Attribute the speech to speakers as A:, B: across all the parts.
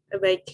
A: Baik,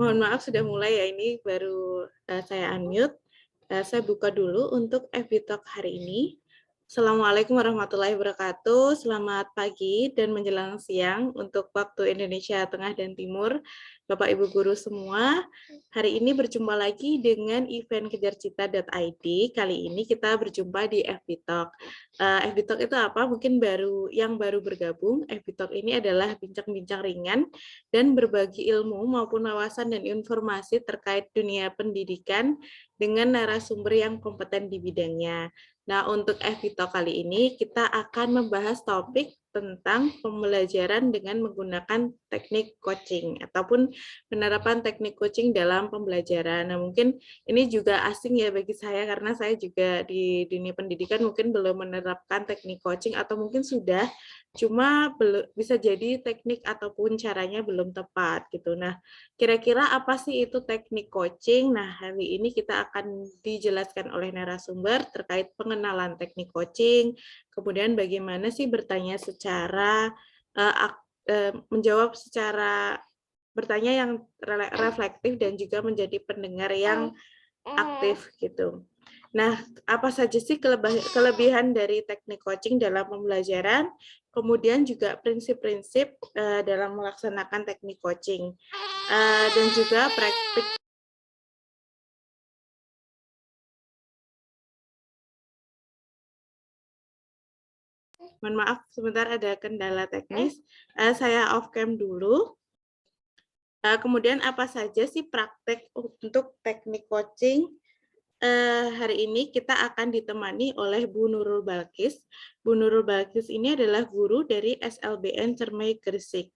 A: mohon maaf sudah mulai ya, ini baru saya unmute. Saya buka dulu untuk FB Talk hari ini. Assalamualaikum warahmatullahi wabarakatuh. Selamat pagi dan menjelang siang untuk waktu Indonesia Tengah dan Timur. Bapak Ibu guru semua, hari ini berjumpa lagi dengan event kejarcita.id. Kali ini kita berjumpa di FB Talk. FB Talk itu apa? Mungkin yang baru bergabung. FB Talk ini adalah bincang-bincang ringan dan berbagi ilmu maupun wawasan dan informasi terkait dunia pendidikan dengan narasumber yang kompeten di bidangnya. Nah, untuk FITO kali ini kita akan membahas topik tentang pembelajaran dengan menggunakan teknik coaching ataupun penerapan teknik coaching dalam pembelajaran. Nah, mungkin ini juga asing ya bagi saya karena saya juga di dunia pendidikan mungkin belum menerapkan teknik coaching atau mungkin sudah, cuma bisa jadi teknik ataupun caranya belum tepat gitu. Nah, kira-kira apa sih itu teknik coaching? Nah, hari ini kita akan dijelaskan oleh narasumber terkait pengenalan teknik coaching, kemudian bagaimana sih menjawab secara bertanya yang reflektif dan juga menjadi pendengar yang aktif gitu. Nah, apa saja sih kelebihan dari teknik coaching dalam pembelajaran, kemudian juga prinsip-prinsip dalam melaksanakan teknik coaching, dan juga praktik. Mohon maaf, sebentar ada kendala teknis. Saya off cam dulu. Kemudian apa saja sih praktek untuk teknik coaching? Hari ini kita akan ditemani oleh Bu Nurul Balkis. Bu Nurul Balkis ini adalah guru dari SLBN Cermai Gresik.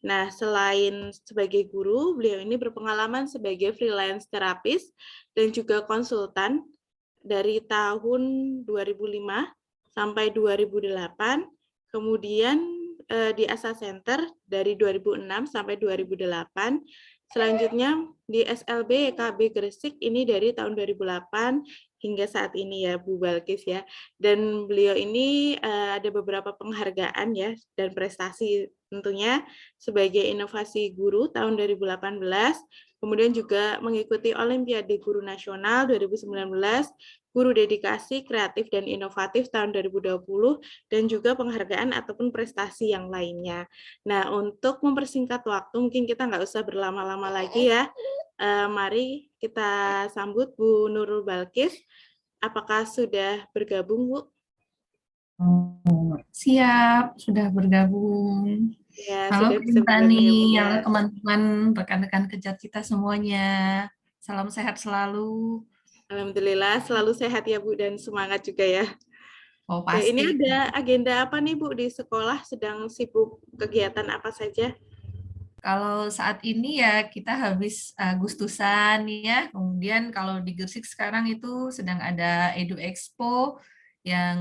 A: Nah, selain sebagai guru, beliau ini berpengalaman sebagai freelance terapis dan juga konsultan dari tahun 2005 sampai 2008, kemudian di ASA Center dari 2006 sampai 2008, selanjutnya di SLB YKB Gresik ini dari tahun 2008 hingga saat ini ya Bu Balkis ya. Dan beliau ini ada beberapa penghargaan ya dan prestasi tentunya sebagai inovasi guru tahun 2018, kemudian juga mengikuti Olimpiade Guru Nasional 2019, Guru Dedikasi Kreatif dan Inovatif tahun 2020, dan juga penghargaan ataupun prestasi yang lainnya. Nah, untuk mempersingkat waktu, mungkin kita nggak usah berlama-lama lagi ya. Mari kita sambut Bu Nurul Balkis. Apakah sudah bergabung, Bu?
B: Siap, sudah bergabung.
A: Ya,
B: Halo
A: sudah bisa
B: Tani,
A: bergabung ya, Bu
B: halo
A: ya.
B: teman-teman, rekan-rekan kejar kita semuanya. Salam sehat selalu.
A: Alhamdulillah, selalu sehat ya, Bu, dan semangat juga ya.
B: Oh
A: Oke, ini
B: pasti.
A: ada agenda apa nih, Bu, di sekolah? Sedang sibuk kegiatan apa saja?
B: Kalau saat ini ya kita habis Agustusan ya. Kemudian kalau di Gresik sekarang itu sedang ada Edu Expo yang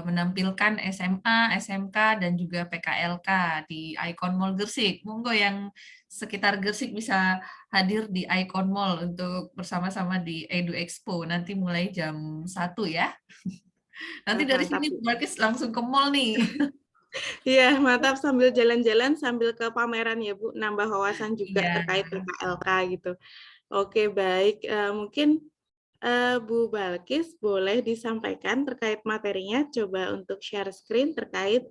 B: menampilkan SMA, SMK dan juga PKLK di Icon Mall Gresik. Monggo yang sekitar Gresik bisa hadir di Icon Mall untuk bersama-sama di Edu Expo. Nanti mulai jam 1 ya. Nanti dari
A: Mantap,
B: sini
A: Bu.
B: berarti langsung ke mall nih.
A: Iya, mantap sambil jalan-jalan sambil ke pameran ya, Bu, nambah wawasan juga
B: Iya.
A: terkait PKLK gitu. Oke, baik. Mungkin Bu Balkis boleh disampaikan terkait materinya, coba untuk share screen terkait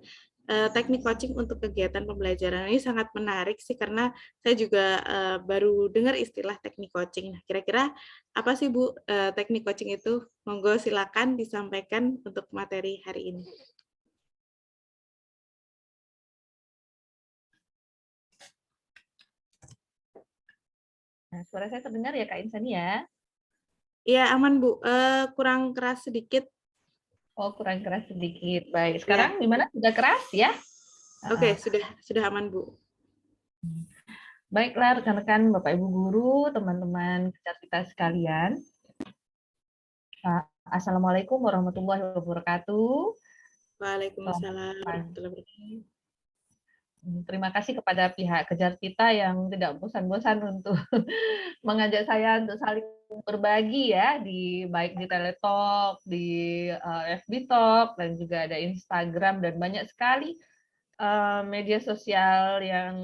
A: teknik coaching untuk kegiatan pembelajaran. Ini sangat menarik sih karena saya juga baru dengar istilah teknik coaching. Nah, kira-kira apa sih Bu teknik coaching itu? Monggo silakan disampaikan untuk materi hari ini.
C: Nah, suara saya terdengar ya Kak Insani ya?
A: Iya, aman Bu. Kurang keras sedikit.
C: Oh, kurang keras sedikit. Baik, sekarang
A: Ya.
C: gimana? Sudah keras ya?
A: Oke, sudah aman Bu.
C: Baiklah rekan-rekan Bapak Ibu guru, teman-teman kita sekalian. Assalamualaikum warahmatullahi wabarakatuh.
A: Waalaikumsalam warahmatullahi wabarakatuh.
C: Terima kasih kepada pihak Kejar Kita yang tidak bosan-bosan untuk mengajak saya untuk saling berbagi ya di baik di Teletalk, di FB Talk dan juga ada Instagram dan banyak sekali media sosial yang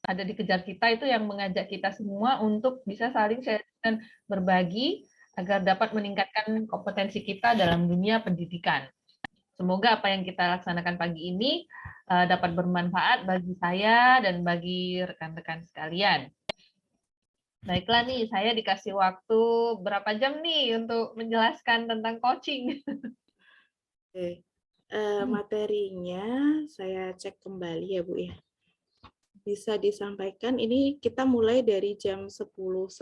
C: ada di Kejar Kita itu yang mengajak kita semua untuk bisa saling share dan berbagi agar dapat meningkatkan kompetensi kita dalam dunia pendidikan. Semoga apa yang kita laksanakan pagi ini dapat bermanfaat bagi saya dan bagi rekan-rekan sekalian. Baiklah nih, saya dikasih waktu berapa jam nih untuk menjelaskan tentang coaching.
A: Oke. Materinya saya cek kembali ya Bu ya. Bisa disampaikan, ini kita mulai dari jam 10.10.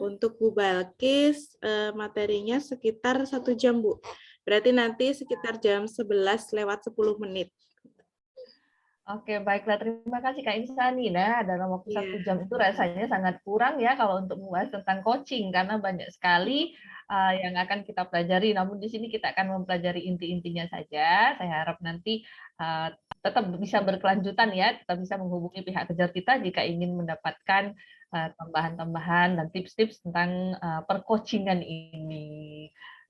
A: Untuk Bu Balkis, materinya sekitar 1 jam Bu. Berarti nanti sekitar jam 11:10.
C: Oke, baiklah. Terima kasih Kak Insani. Nah, dalam waktu
A: Iya.
C: 1 jam itu rasanya sangat kurang ya kalau untuk membahas tentang coaching, karena banyak sekali yang akan kita pelajari. Namun di sini kita akan mempelajari inti-intinya saja. Saya harap nanti tetap bisa berkelanjutan ya, tetap bisa menghubungi pihak Kejar Kita jika ingin mendapatkan tambahan-tambahan dan tips-tips tentang percoachingan ini.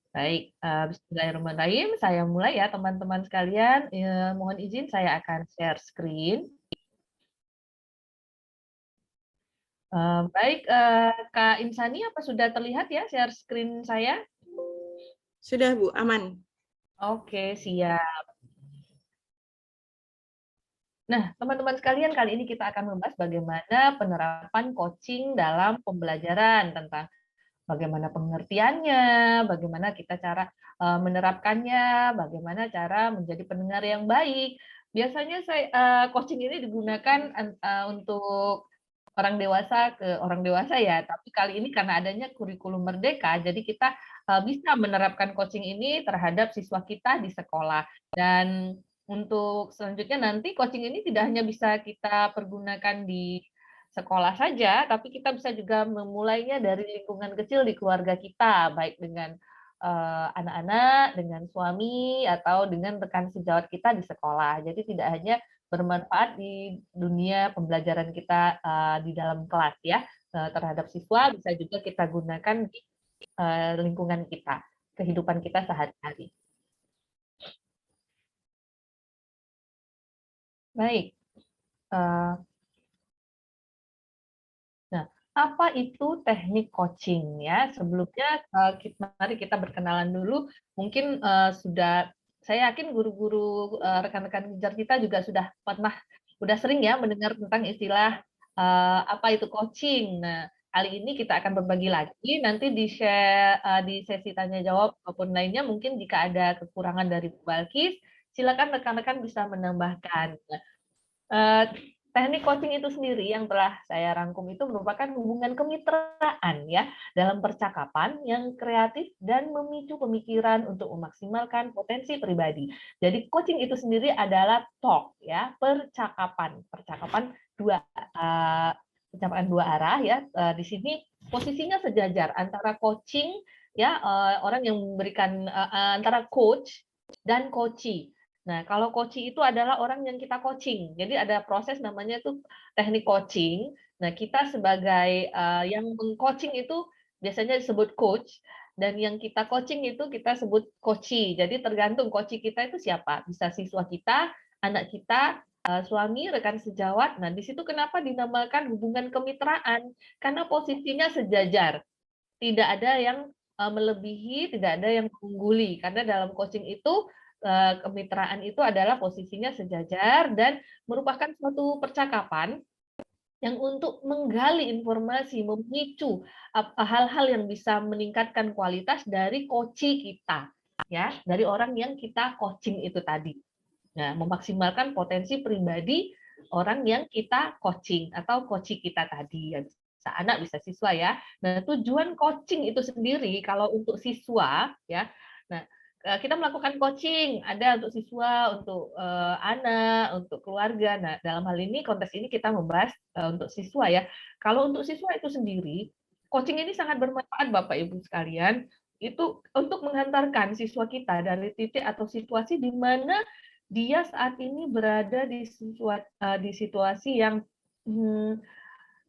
C: Baik, bismillahirrahmanirrahim. Saya mulai ya teman-teman sekalian. Mohon izin saya akan share screen. Baik, Kak Insani, apa sudah terlihat ya share screen saya?
A: Sudah Bu, aman.
C: Oke, siap. Nah, teman-teman sekalian, kali ini kita akan membahas bagaimana penerapan coaching dalam pembelajaran, tentang bagaimana pengertiannya, bagaimana kita cara menerapkannya, bagaimana cara menjadi pendengar yang baik. Biasanya coaching ini digunakan untuk orang dewasa ke orang dewasa ya, tapi kali ini karena adanya kurikulum merdeka, jadi kita bisa menerapkan coaching ini terhadap siswa kita di sekolah. Dan untuk selanjutnya nanti coaching ini tidak hanya bisa kita pergunakan di sekolah saja, tapi kita bisa juga memulainya dari lingkungan kecil di keluarga kita, baik dengan anak-anak, dengan suami, atau dengan rekan sejawat kita di sekolah. Jadi tidak hanya bermanfaat di dunia pembelajaran kita di dalam kelas ya, terhadap siswa, bisa juga kita gunakan di lingkungan kita, kehidupan kita sehari-hari. Baik. Nah, apa itu teknik coaching ya? Sebelumnya mari kita berkenalan dulu. Mungkin saya yakin guru-guru rekan-rekan Kejar Kita juga sudah sering ya mendengar tentang istilah apa itu coaching. Nah, kali ini kita akan berbagi lagi. Nanti di-share di sesi tanya jawab maupun lainnya, mungkin jika ada kekurangan dari Bu Balkis, silakan rekan-rekan bisa menambahkan. Teknik coaching itu sendiri yang telah saya rangkum itu merupakan hubungan kemitraan ya dalam percakapan yang kreatif dan memicu pemikiran untuk memaksimalkan potensi pribadi. Jadi coaching itu sendiri adalah talk ya, percakapan dua arah ya. Di sini posisinya sejajar antara coaching ya, orang yang memberikan antara coach dan coachee. Nah, kalau coaching itu adalah orang yang kita coaching. Jadi ada proses namanya itu teknik coaching. Nah, kita sebagai yang meng-coaching itu biasanya disebut coach, dan yang kita coaching itu kita sebut coachee. Jadi tergantung coachee kita itu siapa. Bisa siswa kita, anak kita, suami, rekan sejawat. Nah, di situ kenapa dinamakan hubungan kemitraan? Karena posisinya sejajar. Tidak ada yang melebihi, tidak ada yang mengungguli. Karena dalam coaching itu kemitraan itu adalah posisinya sejajar dan merupakan suatu percakapan yang untuk menggali informasi, memicu hal-hal yang bisa meningkatkan kualitas dari coachee kita, ya, dari orang yang kita coaching itu tadi. Nah, memaksimalkan potensi pribadi orang yang kita coaching atau coachee kita tadi, ya, bisa anak, bisa siswa ya. Nah, tujuan coaching itu sendiri kalau untuk siswa ya. Nah, kita melakukan coaching ada untuk siswa, untuk anak, untuk keluarga. Nah, dalam hal ini konteks ini kita membahas untuk siswa ya. Kalau untuk siswa itu sendiri, coaching ini sangat bermanfaat Bapak Ibu sekalian. Itu untuk menghantarkan siswa kita dari titik atau situasi di mana dia saat ini berada di situasi yang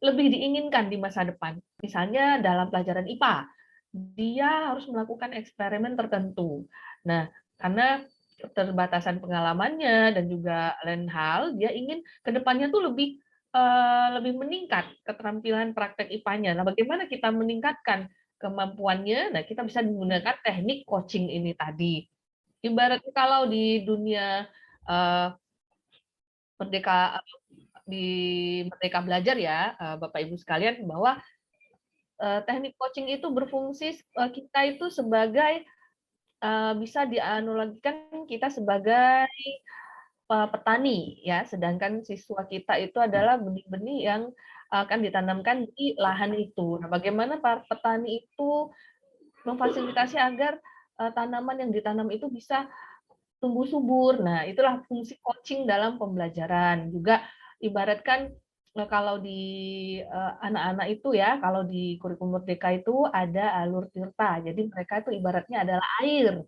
C: lebih diinginkan di masa depan. Misalnya dalam pelajaran IPA, dia harus melakukan eksperimen tertentu. Nah, karena keterbatasan pengalamannya dan juga lain hal, dia ingin ke depannya tuh lebih meningkat keterampilan praktek IPA-nya. Nah, bagaimana kita meningkatkan kemampuannya? Nah, kita bisa menggunakan teknik coaching ini tadi. Ibaratnya kalau di dunia merdeka di Merdeka Belajar ya, Bapak Ibu sekalian, bahwa teknik coaching itu berfungsi kita itu sebagai bisa dianalogikan kita sebagai petani ya, sedangkan siswa kita itu adalah benih-benih yang akan ditanamkan di lahan itu. Nah, bagaimana para petani itu memfasilitasi agar tanaman yang ditanam itu bisa tumbuh subur. Nah, itulah fungsi coaching dalam pembelajaran. Juga ibaratkan kalau di anak-anak itu ya, kalau di kurikulum Merdeka itu ada alur tirta. Jadi mereka itu ibaratnya adalah air.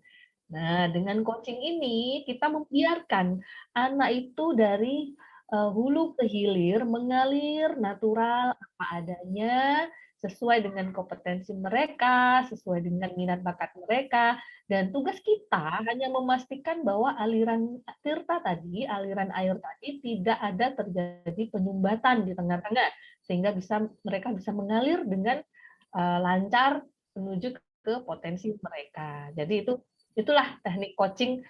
C: Nah, dengan coaching ini kita membiarkan anak itu dari hulu ke hilir mengalir natural apa adanya sesuai dengan kompetensi mereka, sesuai dengan minat bakat mereka, dan tugas kita hanya memastikan bahwa aliran tirta tadi, aliran air tadi tidak ada terjadi penyumbatan di tengah-tengah, sehingga mereka bisa mengalir dengan lancar menuju ke potensi mereka. Jadi itulah teknik coaching,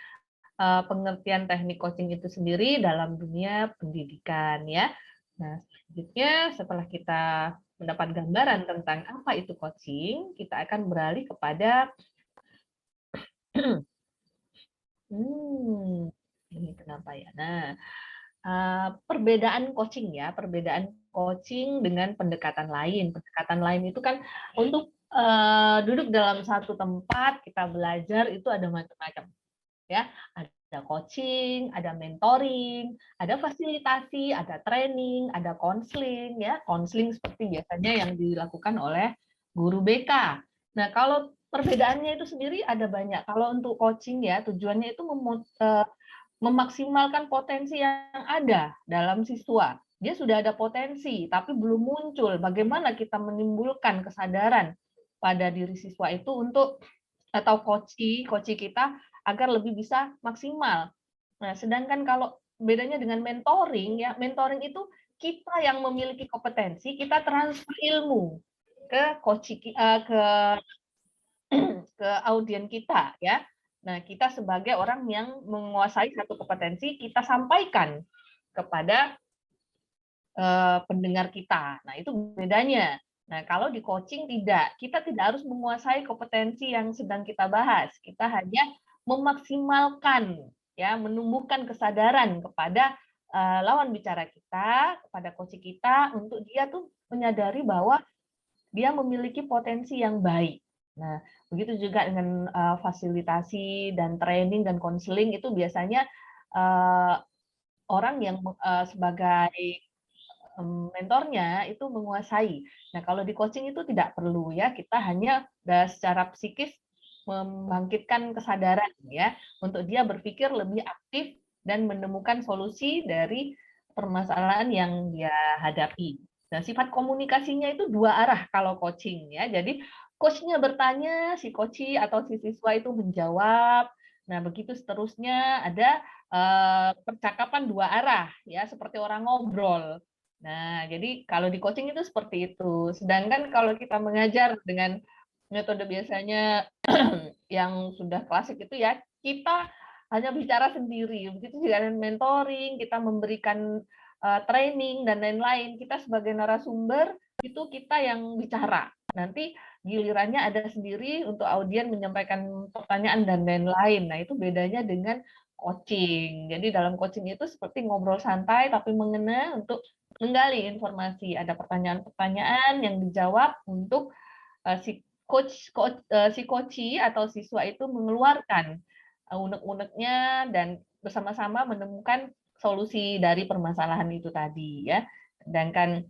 C: pengertian teknik coaching itu sendiri dalam dunia pendidikan ya. Nah, selanjutnya setelah kita mendapat gambaran tentang apa itu coaching, kita akan beralih kepada ini kenapa ya? Nah, perbedaan coaching ya, perbedaan coaching dengan pendekatan lain. Pendekatan lain itu kan untuk duduk dalam satu tempat kita belajar itu ada macam-macam ya, ada coaching, ada mentoring, ada fasilitasi, ada training, ada konseling ya, konseling seperti biasanya yang dilakukan oleh guru BK. Nah, kalau perbedaannya itu sendiri ada banyak. Kalau untuk coaching ya, tujuannya itu memaksimalkan potensi yang ada dalam siswa. Dia sudah ada potensi, tapi belum muncul. Bagaimana kita menimbulkan kesadaran pada diri siswa itu untuk atau coach kita agar lebih bisa maksimal. Nah, sedangkan kalau bedanya dengan mentoring ya, mentoring itu kita yang memiliki kompetensi, kita transfer ilmu ke ke audien kita ya. Nah, kita sebagai orang yang menguasai satu kompetensi, kita sampaikan kepada pendengar kita. Nah, itu bedanya. Nah, kalau di coaching tidak, kita tidak harus menguasai kompetensi yang sedang kita bahas. Kita hanya memaksimalkan, ya, menumbuhkan kesadaran kepada lawan bicara kita, kepada coach kita, untuk dia tuh menyadari bahwa dia memiliki potensi yang baik. Nah, begitu juga dengan fasilitasi dan training dan konseling itu biasanya orang yang sebagai mentornya itu menguasai. Nah, kalau di coaching itu tidak perlu ya, kita hanya secara psikis membangkitkan kesadaran ya untuk dia berpikir lebih aktif dan menemukan solusi dari permasalahan yang dia hadapi. Nah, sifat komunikasinya itu dua arah kalau coaching ya. Jadi coach-nya bertanya, si coach atau si siswa itu menjawab. Nah, begitu seterusnya ada percakapan dua arah ya, seperti orang ngobrol. Nah, jadi kalau di coaching itu seperti itu. Sedangkan kalau kita mengajar dengan metode biasanya yang sudah klasik itu ya, kita hanya bicara sendiri. Begitu juga dengan mentoring, kita memberikan training dan lain-lain. Kita sebagai narasumber, itu kita yang bicara. Nanti gilirannya ada sendiri untuk audien menyampaikan pertanyaan dan lain-lain. Nah, itu bedanya dengan coaching. Jadi dalam coaching itu seperti ngobrol santai tapi mengena untuk menggali informasi. Ada pertanyaan-pertanyaan yang dijawab untuk si coach atau siswa itu mengeluarkan unek-uneknya dan bersama-sama menemukan solusi dari permasalahan itu tadi ya. Sedangkan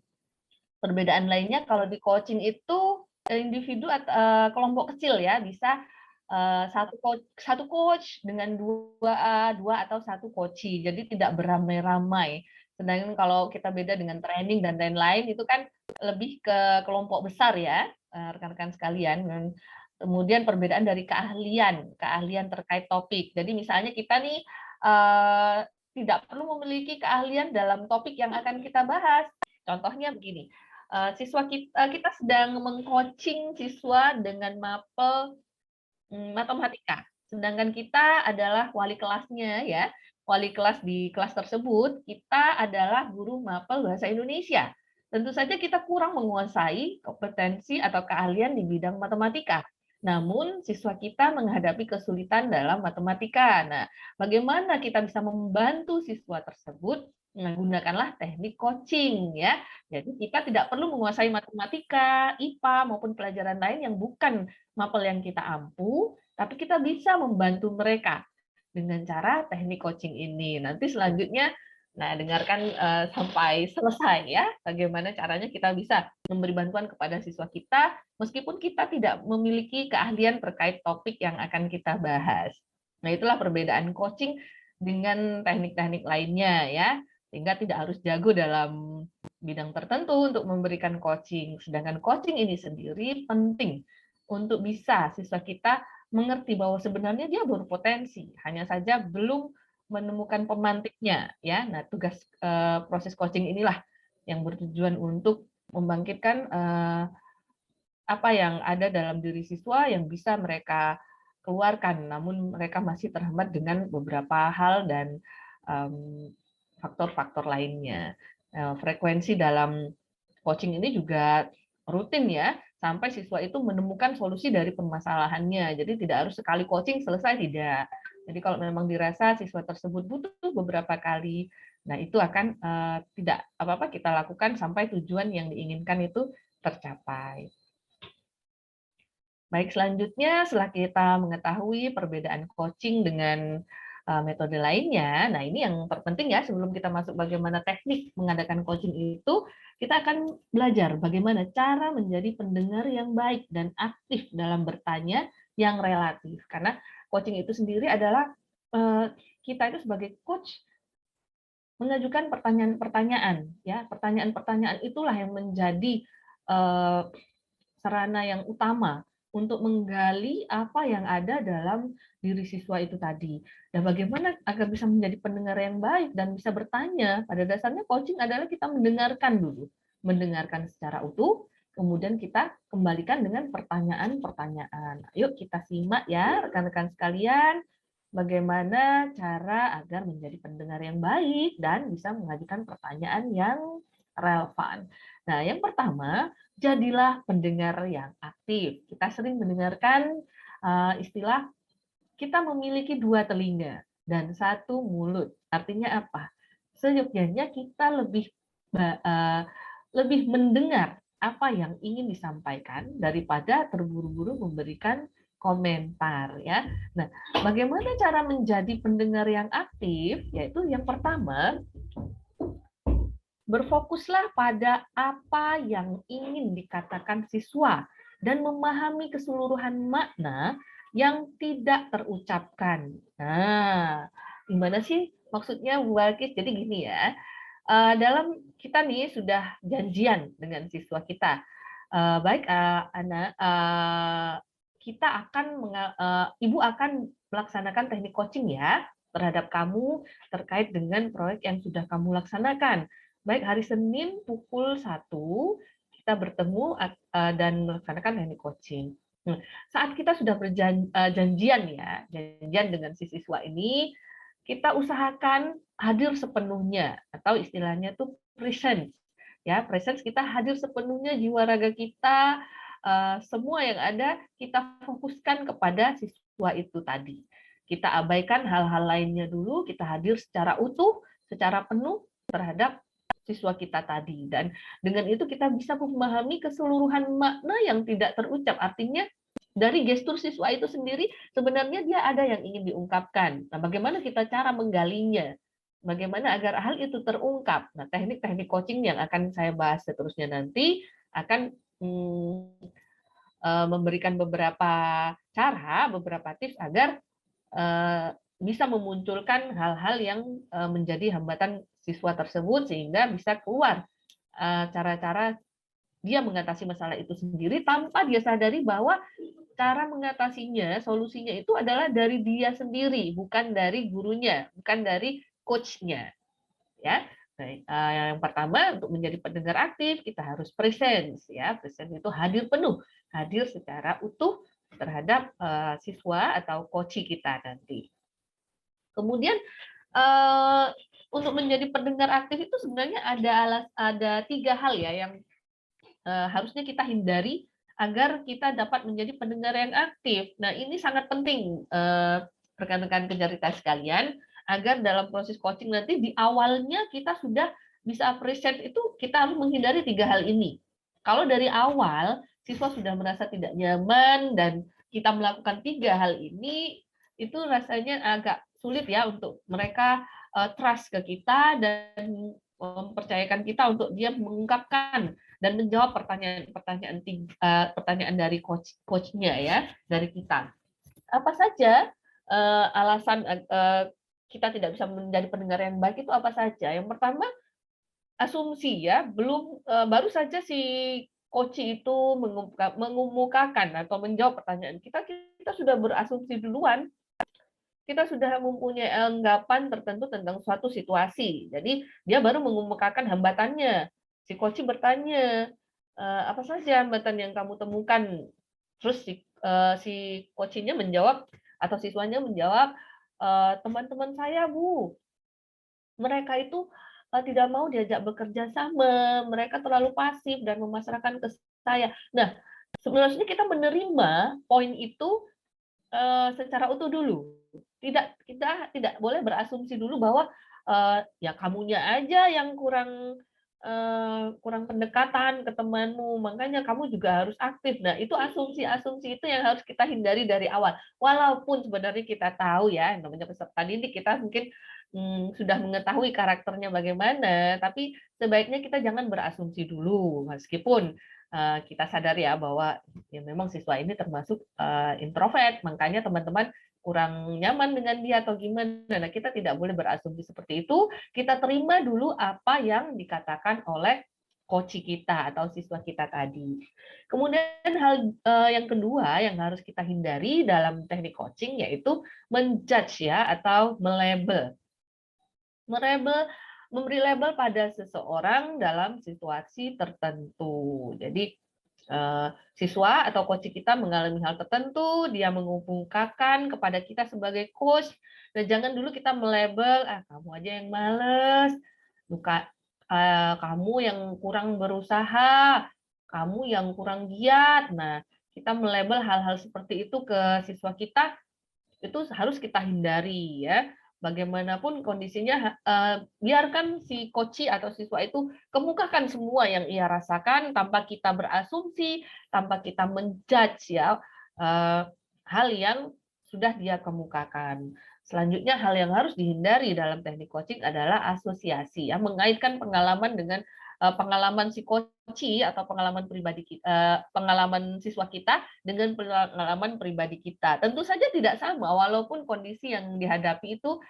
C: perbedaan lainnya kalau di coaching itu individu atau kelompok kecil ya, bisa satu coach dengan dua atau satu coachee, jadi tidak beramai-ramai. Sedangkan kalau kita beda dengan training dan lain-lain itu kan lebih ke kelompok besar ya, rekan-rekan sekalian. Dan Kemudian perbedaan dari keahlian terkait topik. Jadi misalnya kita nih tidak perlu memiliki keahlian dalam topik yang akan kita bahas. Contohnya begini, siswa kita sedang mengcoaching siswa dengan mapel matematika. Sedangkan kita adalah wali kelasnya ya. Wali kelas di kelas tersebut, kita adalah guru mapel bahasa Indonesia. Tentu saja kita kurang menguasai kompetensi atau keahlian di bidang matematika. Namun siswa kita menghadapi kesulitan dalam matematika. Nah, bagaimana kita bisa membantu siswa tersebut? Menggunakanlah teknik coaching ya. Jadi kita tidak perlu menguasai matematika, IPA maupun pelajaran lain yang bukan mapel yang kita ampu, tapi kita bisa membantu mereka dengan cara teknik coaching ini. Nanti selanjutnya, nah dengarkan sampai selesai ya, bagaimana caranya kita bisa memberi bantuan kepada siswa kita, meskipun kita tidak memiliki keahlian terkait topik yang akan kita bahas. Nah itulah perbedaan coaching dengan teknik-teknik lainnya ya, sehingga tidak harus jago dalam bidang tertentu untuk memberikan coaching. Sedangkan coaching ini sendiri penting untuk bisa siswa kita mengerti bahwa sebenarnya dia berpotensi, hanya saja belum menemukan pemantiknya ya. Nah, tugas proses coaching inilah yang bertujuan untuk membangkitkan apa yang ada dalam diri siswa yang bisa mereka keluarkan, namun mereka masih terhambat dengan beberapa hal dan faktor-faktor lainnya. Frekuensi dalam coaching ini juga rutin ya, sampai siswa itu menemukan solusi dari permasalahannya. Jadi tidak harus sekali coaching selesai, tidak. Jadi kalau memang dirasa siswa tersebut butuh beberapa kali, nah itu akan tidak apa-apa kita lakukan sampai tujuan yang diinginkan itu tercapai. Baik, selanjutnya setelah kita mengetahui perbedaan coaching dengan metode lainnya, nah ini yang terpenting ya, sebelum kita masuk bagaimana teknik mengadakan coaching itu, kita akan belajar bagaimana cara menjadi pendengar yang baik dan aktif dalam bertanya yang relatif. Karena coaching itu sendiri adalah kita itu sebagai coach mengajukan pertanyaan-pertanyaan, ya pertanyaan-pertanyaan itulah yang menjadi sarana yang utama untuk menggali apa yang ada dalam diri siswa itu tadi. Dan bagaimana agar bisa menjadi pendengar yang baik dan bisa bertanya. Pada dasarnya coaching adalah kita mendengarkan dulu. Mendengarkan secara utuh, kemudian kita kembalikan dengan pertanyaan-pertanyaan. Yuk kita simak ya rekan-rekan sekalian, bagaimana cara agar menjadi pendengar yang baik dan bisa mengajukan pertanyaan yang relevan. Nah, yang pertama, jadilah pendengar yang aktif. Kita sering mendengarkan istilah kita memiliki 2 telinga dan 1 mulut. Artinya apa? Seyogyanya kita lebih mendengar apa yang ingin disampaikan daripada terburu-buru memberikan komentar ya. Nah, bagaimana cara menjadi pendengar yang aktif? Yaitu yang pertama, berfokuslah pada apa yang ingin dikatakan siswa dan memahami keseluruhan makna yang tidak terucapkan. Nah, gimana sih maksudnya Bu Balkis? Jadi gini ya, dalam kita nih sudah janjian dengan siswa kita. Baik, Ana, kita akan Ibu akan melaksanakan teknik coaching ya terhadap kamu terkait dengan proyek yang sudah kamu laksanakan. Baik, hari Senin pukul 1 kita bertemu dan melaksanakan teknik coaching. Saat kita sudah janjian dengan si siswa ini, kita usahakan hadir sepenuhnya atau istilahnya tuh presence. Ya, presence kita hadir sepenuhnya, jiwa raga kita, semua yang ada kita fokuskan kepada siswa itu tadi. Kita abaikan hal-hal lainnya dulu, kita hadir secara utuh, secara penuh terhadap siswa kita tadi. Dan dengan itu kita bisa memahami keseluruhan makna yang tidak terucap. Artinya dari gestur siswa itu sendiri sebenarnya dia ada yang ingin diungkapkan. Nah, bagaimana kita cara menggalinya? Bagaimana agar hal itu terungkap? Nah, teknik-teknik coaching yang akan saya bahas seterusnya nanti akan memberikan beberapa cara, beberapa tips agar bisa memunculkan hal-hal yang menjadi hambatan siswa tersebut sehingga bisa keluar cara-cara dia mengatasi masalah itu sendiri tanpa dia sadari bahwa cara mengatasinya, solusinya itu adalah dari dia sendiri, bukan dari gurunya, bukan dari coach-nya. Ya, baik. Yang pertama, untuk menjadi pendengar aktif kita harus presence. Ya, presence itu hadir penuh, hadir secara utuh terhadap siswa atau coach kita nanti. Kemudian untuk menjadi pendengar aktif itu sebenarnya ada 3 hal ya yang harusnya kita hindari agar kita dapat menjadi pendengar yang aktif. Nah, ini sangat penting rekan-rekan pencerita sekalian, agar dalam proses coaching nanti di awalnya kita sudah bisa appreciate itu, kita harus menghindari 3 hal ini. Kalau dari awal siswa sudah merasa tidak nyaman dan kita melakukan 3 hal ini, itu rasanya agak sulit ya untuk mereka trust ke kita dan mempercayakan kita untuk dia mengungkapkan dan menjawab pertanyaan dari coach-nya ya, dari kita. Apa saja alasan kita tidak bisa menjadi pendengar yang baik itu apa saja? Yang pertama, asumsi ya, baru saja si coach itu mengemukakan atau menjawab pertanyaan kita sudah berasumsi duluan. Kita sudah mempunyai anggapan tertentu tentang suatu situasi. Jadi dia baru mengemukakan hambatannya. Si coach bertanya, apa saja hambatan yang kamu temukan? Terus si coach-nya menjawab atau siswanya menjawab, teman-teman saya Bu, mereka itu tidak mau diajak bekerja sama, mereka terlalu pasif dan memasrahkan ke saya. Nah, sebenarnya kita menerima poin itu secara utuh dulu. Kita tidak boleh berasumsi dulu bahwa ya kamunya aja yang kurang pendekatan ke temanmu, makanya kamu juga harus aktif. Nah, itu asumsi-asumsi itu yang harus kita hindari dari awal. Walaupun sebenarnya kita tahu ya, namanya peserta didik, kita mungkin sudah mengetahui karakternya bagaimana, tapi sebaiknya kita jangan berasumsi dulu, meskipun kita sadar ya bahwa ya memang siswa ini termasuk introvert, makanya teman-teman kurang nyaman dengan dia atau gimana. Nah, kita tidak boleh berasumsi seperti itu. Kita terima dulu apa yang dikatakan oleh coach kita atau siswa kita tadi. Kemudian hal yang kedua yang harus kita hindari dalam teknik coaching yaitu menjudge ya atau melabel. Memberi label pada seseorang dalam situasi tertentu. Jadi siswa atau coach kita mengalami hal tertentu, dia mengumumkakan kepada kita sebagai coach, dan jangan dulu kita melabel, kamu aja yang males, kamu yang kurang berusaha, kamu yang kurang giat. Nah, kita melabel hal-hal seperti itu ke siswa kita, itu harus kita hindari ya. Bagaimanapun kondisinya, biarkan si coach atau siswa itu kemukakan semua yang ia rasakan tanpa kita berasumsi, tanpa kita menjudge ya hal yang sudah dia kemukakan. Selanjutnya hal yang harus dihindari dalam teknik coaching adalah asosiasi ya, mengaitkan pengalaman dengan pengalaman si coach atau pengalaman pribadi kita, pengalaman siswa kita dengan pengalaman pribadi kita. Tentu saja tidak sama, walaupun kondisi yang dihadapi itu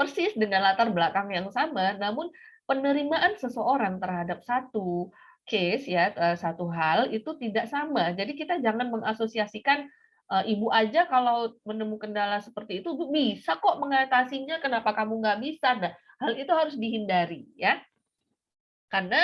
C: persis dengan latar belakang yang sama, namun penerimaan seseorang terhadap satu case ya, satu hal itu tidak sama. Jadi kita jangan mengasosiasikan ibu aja kalau menemukan kendala seperti itu bisa kok mengatasinya, kenapa kamu nggak bisa? Nah, hal itu harus dihindari ya. Karena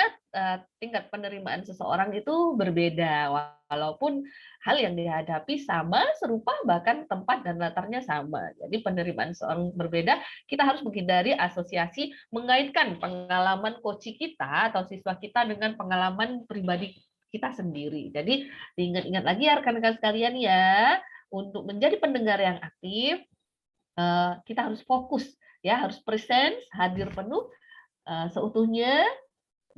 C: tingkat penerimaan seseorang itu berbeda, walaupun hal yang dihadapi sama, serupa, bahkan tempat dan latarnya sama. Jadi penerimaan seseorang berbeda, kita harus menghindari asosiasi mengaitkan pengalaman coach kita atau siswa kita dengan pengalaman pribadi kita sendiri. Jadi diingat-ingat lagi ya rekan-rekan sekalian ya, untuk menjadi pendengar yang aktif, kita harus fokus, ya harus presence, hadir penuh, seutuhnya,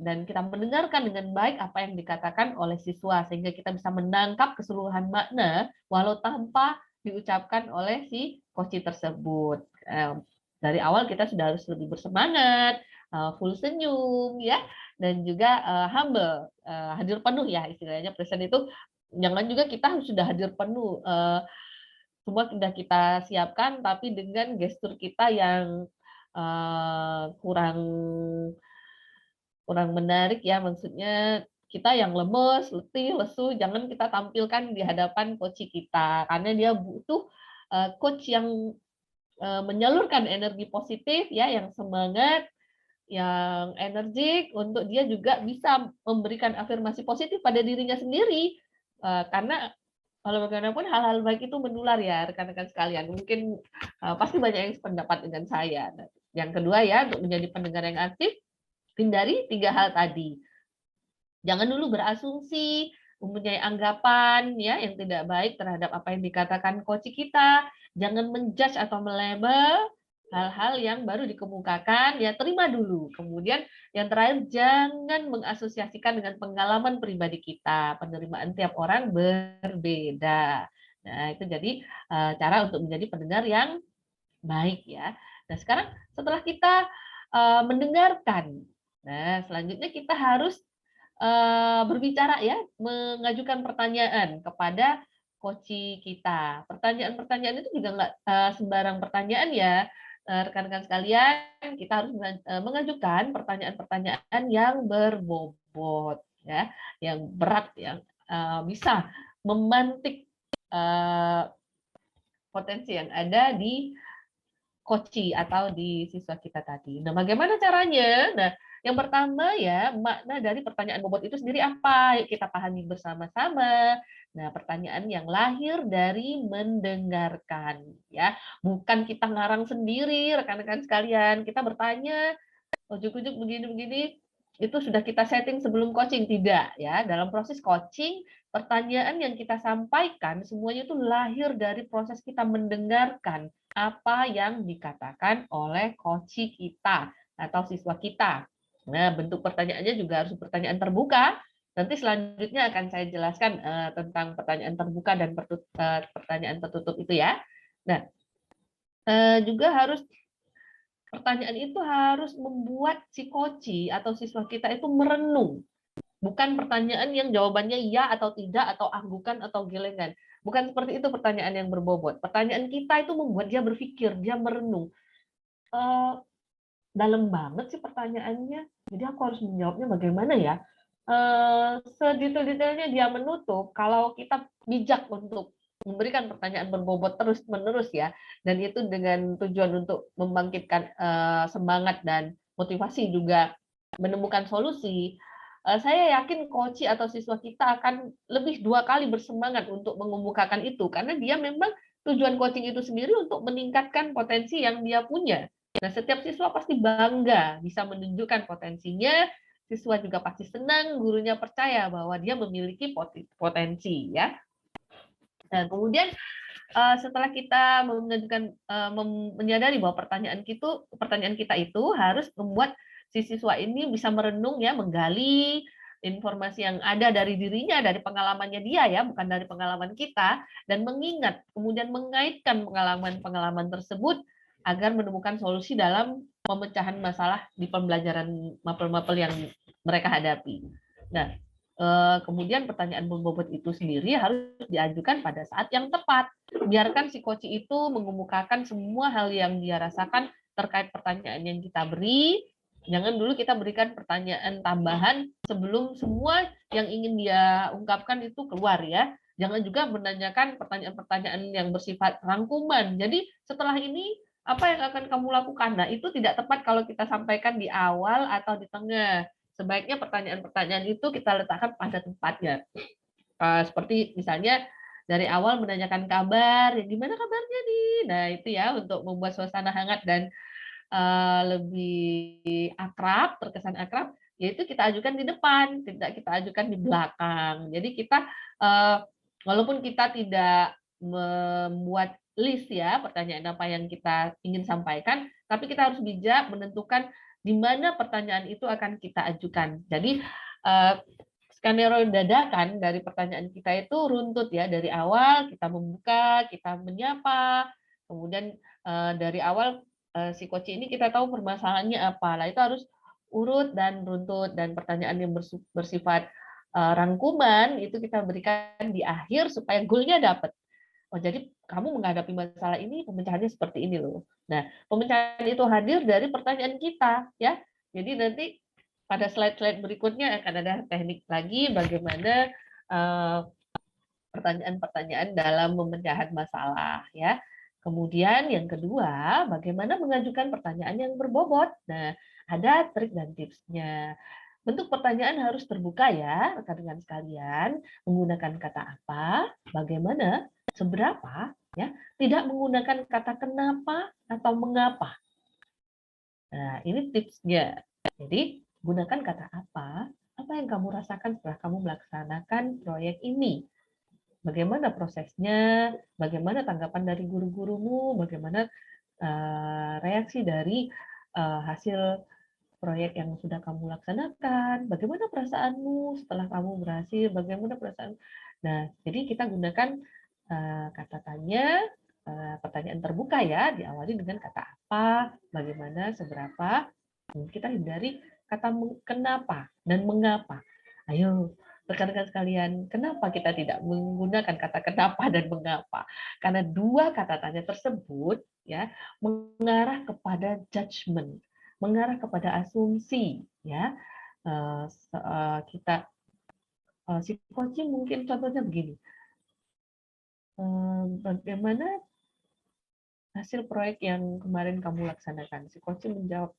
C: dan kita mendengarkan dengan baik apa yang dikatakan oleh siswa sehingga kita bisa menangkap keseluruhan makna walau tanpa diucapkan oleh si coach tersebut. Dari awal kita sudah harus lebih bersemangat, full senyum ya, dan juga humble, hadir penuh ya istilahnya. Present itu jangan juga kita sudah hadir penuh, semua sudah kita siapkan tapi dengan gestur kita yang kurang menarik ya, maksudnya kita yang lemes, letih, lesu, jangan kita tampilkan di hadapan coach kita, karena dia butuh coach yang menyalurkan energi positif, ya, yang semangat, yang energik, untuk dia juga bisa memberikan afirmasi positif pada dirinya sendiri. Karena kalau bagaimanapun hal-hal baik itu menular ya rekan-rekan sekalian. Mungkin pasti banyak yang sependapat dengan saya. Nah, yang kedua ya, untuk menjadi pendengar yang aktif, hindari 3 hal tadi. Jangan dulu berasumsi, mempunyai anggapan ya yang tidak baik terhadap apa yang dikatakan coach kita. Jangan menjudge atau melabel hal-hal yang baru dikemukakan, ya terima dulu. Kemudian yang terakhir, jangan mengasosiasikan dengan pengalaman pribadi kita. Penerimaan tiap orang berbeda. Nah, itu jadi cara untuk menjadi pendengar yang baik ya. Nah, sekarang setelah kita mendengarkan, nah selanjutnya kita harus berbicara ya, mengajukan pertanyaan kepada coach kita. Pertanyaan-pertanyaan itu juga nggak sembarang pertanyaan ya, rekan-rekan sekalian. Kita harus mengajukan pertanyaan-pertanyaan yang berbobot, ya, yang berat, yang bisa memantik potensi yang ada di coach atau di siswa kita tadi. Nah, bagaimana caranya? Nah, yang pertama ya, makna dari pertanyaan bobot itu sendiri apa? Yuk kita pahami bersama-sama. Nah, pertanyaan yang lahir dari mendengarkan, ya. Bukan kita ngarang sendiri, rekan-rekan sekalian. Kita bertanya, ujuk-ujuk begini-begini, itu sudah kita setting sebelum coaching. Tidak, ya. Dalam proses coaching, pertanyaan yang kita sampaikan semuanya itu lahir dari proses kita mendengarkan apa yang dikatakan oleh coach kita atau siswa kita. Nah, bentuk pertanyaannya juga harus pertanyaan terbuka. Nanti selanjutnya akan saya jelaskan tentang pertanyaan terbuka dan pertanyaan tertutup itu ya. Nah, juga harus pertanyaan itu harus membuat si coach atau siswa kita itu merenung. Bukan pertanyaan yang jawabannya ya atau tidak, atau anggukan atau gelengan. Bukan seperti itu pertanyaan yang berbobot. Pertanyaan kita itu membuat dia berpikir, dia merenung. Dalam banget sih pertanyaannya. Jadi aku harus menjawabnya bagaimana ya? Sedetail-detailnya dia menutup, kalau kita bijak untuk memberikan pertanyaan berbobot terus-menerus ya, dan itu dengan tujuan untuk membangkitkan semangat dan motivasi, juga menemukan solusi, saya yakin coach atau siswa kita akan lebih 2 kali bersemangat untuk mengemukakan itu, karena dia memang tujuan coaching itu sendiri untuk meningkatkan potensi yang dia punya. Nah, setiap siswa pasti bangga bisa menunjukkan potensinya, siswa juga pasti senang, gurunya percaya bahwa dia memiliki potensi ya. Nah, kemudian setelah kita menyadari bahwa pertanyaan kita itu harus membuat si siswa ini bisa merenung ya, menggali informasi yang ada dari dirinya, dari pengalamannya dia ya, bukan dari pengalaman kita, dan mengingat, kemudian mengaitkan pengalaman-pengalaman tersebut agar menemukan solusi dalam pemecahan masalah di pembelajaran mapel-mapel yang mereka hadapi. Nah, kemudian pertanyaan berbobot itu sendiri harus diajukan pada saat yang tepat. Biarkan si coach itu mengemukakan semua hal yang dia rasakan terkait pertanyaan yang kita beri. Jangan dulu kita berikan pertanyaan tambahan sebelum semua yang ingin dia ungkapkan itu keluar ya. Jangan juga menanyakan pertanyaan-pertanyaan yang bersifat rangkuman. Jadi setelah ini apa yang akan kamu lakukan? Nah, itu tidak tepat kalau kita sampaikan di awal atau di tengah. Sebaiknya pertanyaan-pertanyaan itu kita letakkan pada tempatnya. Seperti misalnya dari awal menanyakan kabar, ya gimana kabarnya nih? Nah, itu ya untuk membuat suasana hangat dan lebih akrab, terkesan akrab, yaitu kita ajukan di depan, tidak kita ajukan di belakang. Jadi kita walaupun kita tidak membuat list ya pertanyaan apa yang kita ingin sampaikan, tapi kita harus bijak menentukan di mana pertanyaan itu akan kita ajukan. Jadi skenario dadakan dari pertanyaan kita itu runtut ya, dari awal kita membuka, kita menyapa, kemudian dari awal si coach ini kita tahu permasalahannya apa. Lah itu harus urut dan runtut, dan pertanyaan yang bersifat rangkuman itu kita berikan di akhir supaya goalnya dapat. Oh, jadi kamu menghadapi masalah ini, pemecahannya seperti ini loh. Nah, pemecahan itu hadir dari pertanyaan kita, ya. Jadi nanti pada slide-slide berikutnya akan ada teknik lagi bagaimana pertanyaan-pertanyaan dalam pemecahan masalah ya. Kemudian yang kedua, bagaimana mengajukan pertanyaan yang berbobot. Nah, ada trik dan tipsnya. Bentuk pertanyaan harus terbuka ya, rekan-rekan sekalian, menggunakan kata apa, bagaimana, seberapa, ya, tidak menggunakan kata kenapa atau mengapa. Nah, ini tipsnya. Jadi, gunakan kata apa yang kamu rasakan setelah kamu melaksanakan proyek ini. Bagaimana prosesnya, bagaimana tanggapan dari guru-gurumu, bagaimana reaksi dari hasil proyek yang sudah kamu laksanakan, bagaimana perasaanmu setelah kamu berhasil, bagaimana perasaan. Nah, jadi kita gunakan kata tanya, pertanyaan terbuka ya, diawali dengan kata apa, bagaimana, seberapa. Kita hindari kata kenapa dan mengapa. Ayo, rekan-rekan sekalian, kenapa kita tidak menggunakan kata kenapa dan mengapa? Karena dua kata tanya tersebut ya mengarah kepada judgment, mengarah kepada asumsi ya. Kita si coaching mungkin contohnya begini. Bagaimana hasil proyek yang kemarin kamu laksanakan? Si coaching menjawab,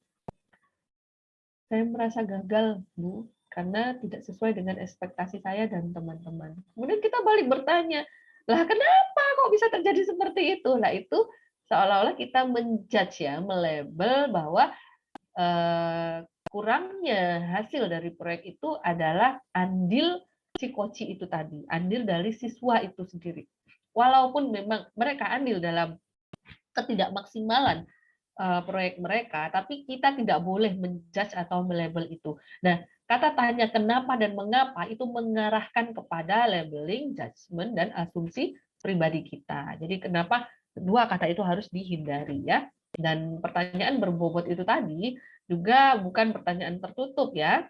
C: saya merasa gagal, Bu, karena tidak sesuai dengan ekspektasi saya dan teman-teman. Kemudian kita balik bertanya, lah kenapa kok bisa terjadi seperti itu? Nah itu seolah-olah kita menjudge ya, melabel bahwa kurangnya hasil dari proyek itu adalah andil si koci itu tadi, andil dari siswa itu sendiri. Walaupun memang mereka andil dalam ketidakmaksimalan proyek mereka, tapi kita tidak boleh menjudge atau melabel itu. Nah, kata tanya kenapa dan mengapa itu mengarahkan kepada labeling, judgment, dan asumsi pribadi kita. Jadi kenapa dua kata itu harus dihindari ya. Dan pertanyaan berbobot itu tadi juga bukan pertanyaan tertutup ya.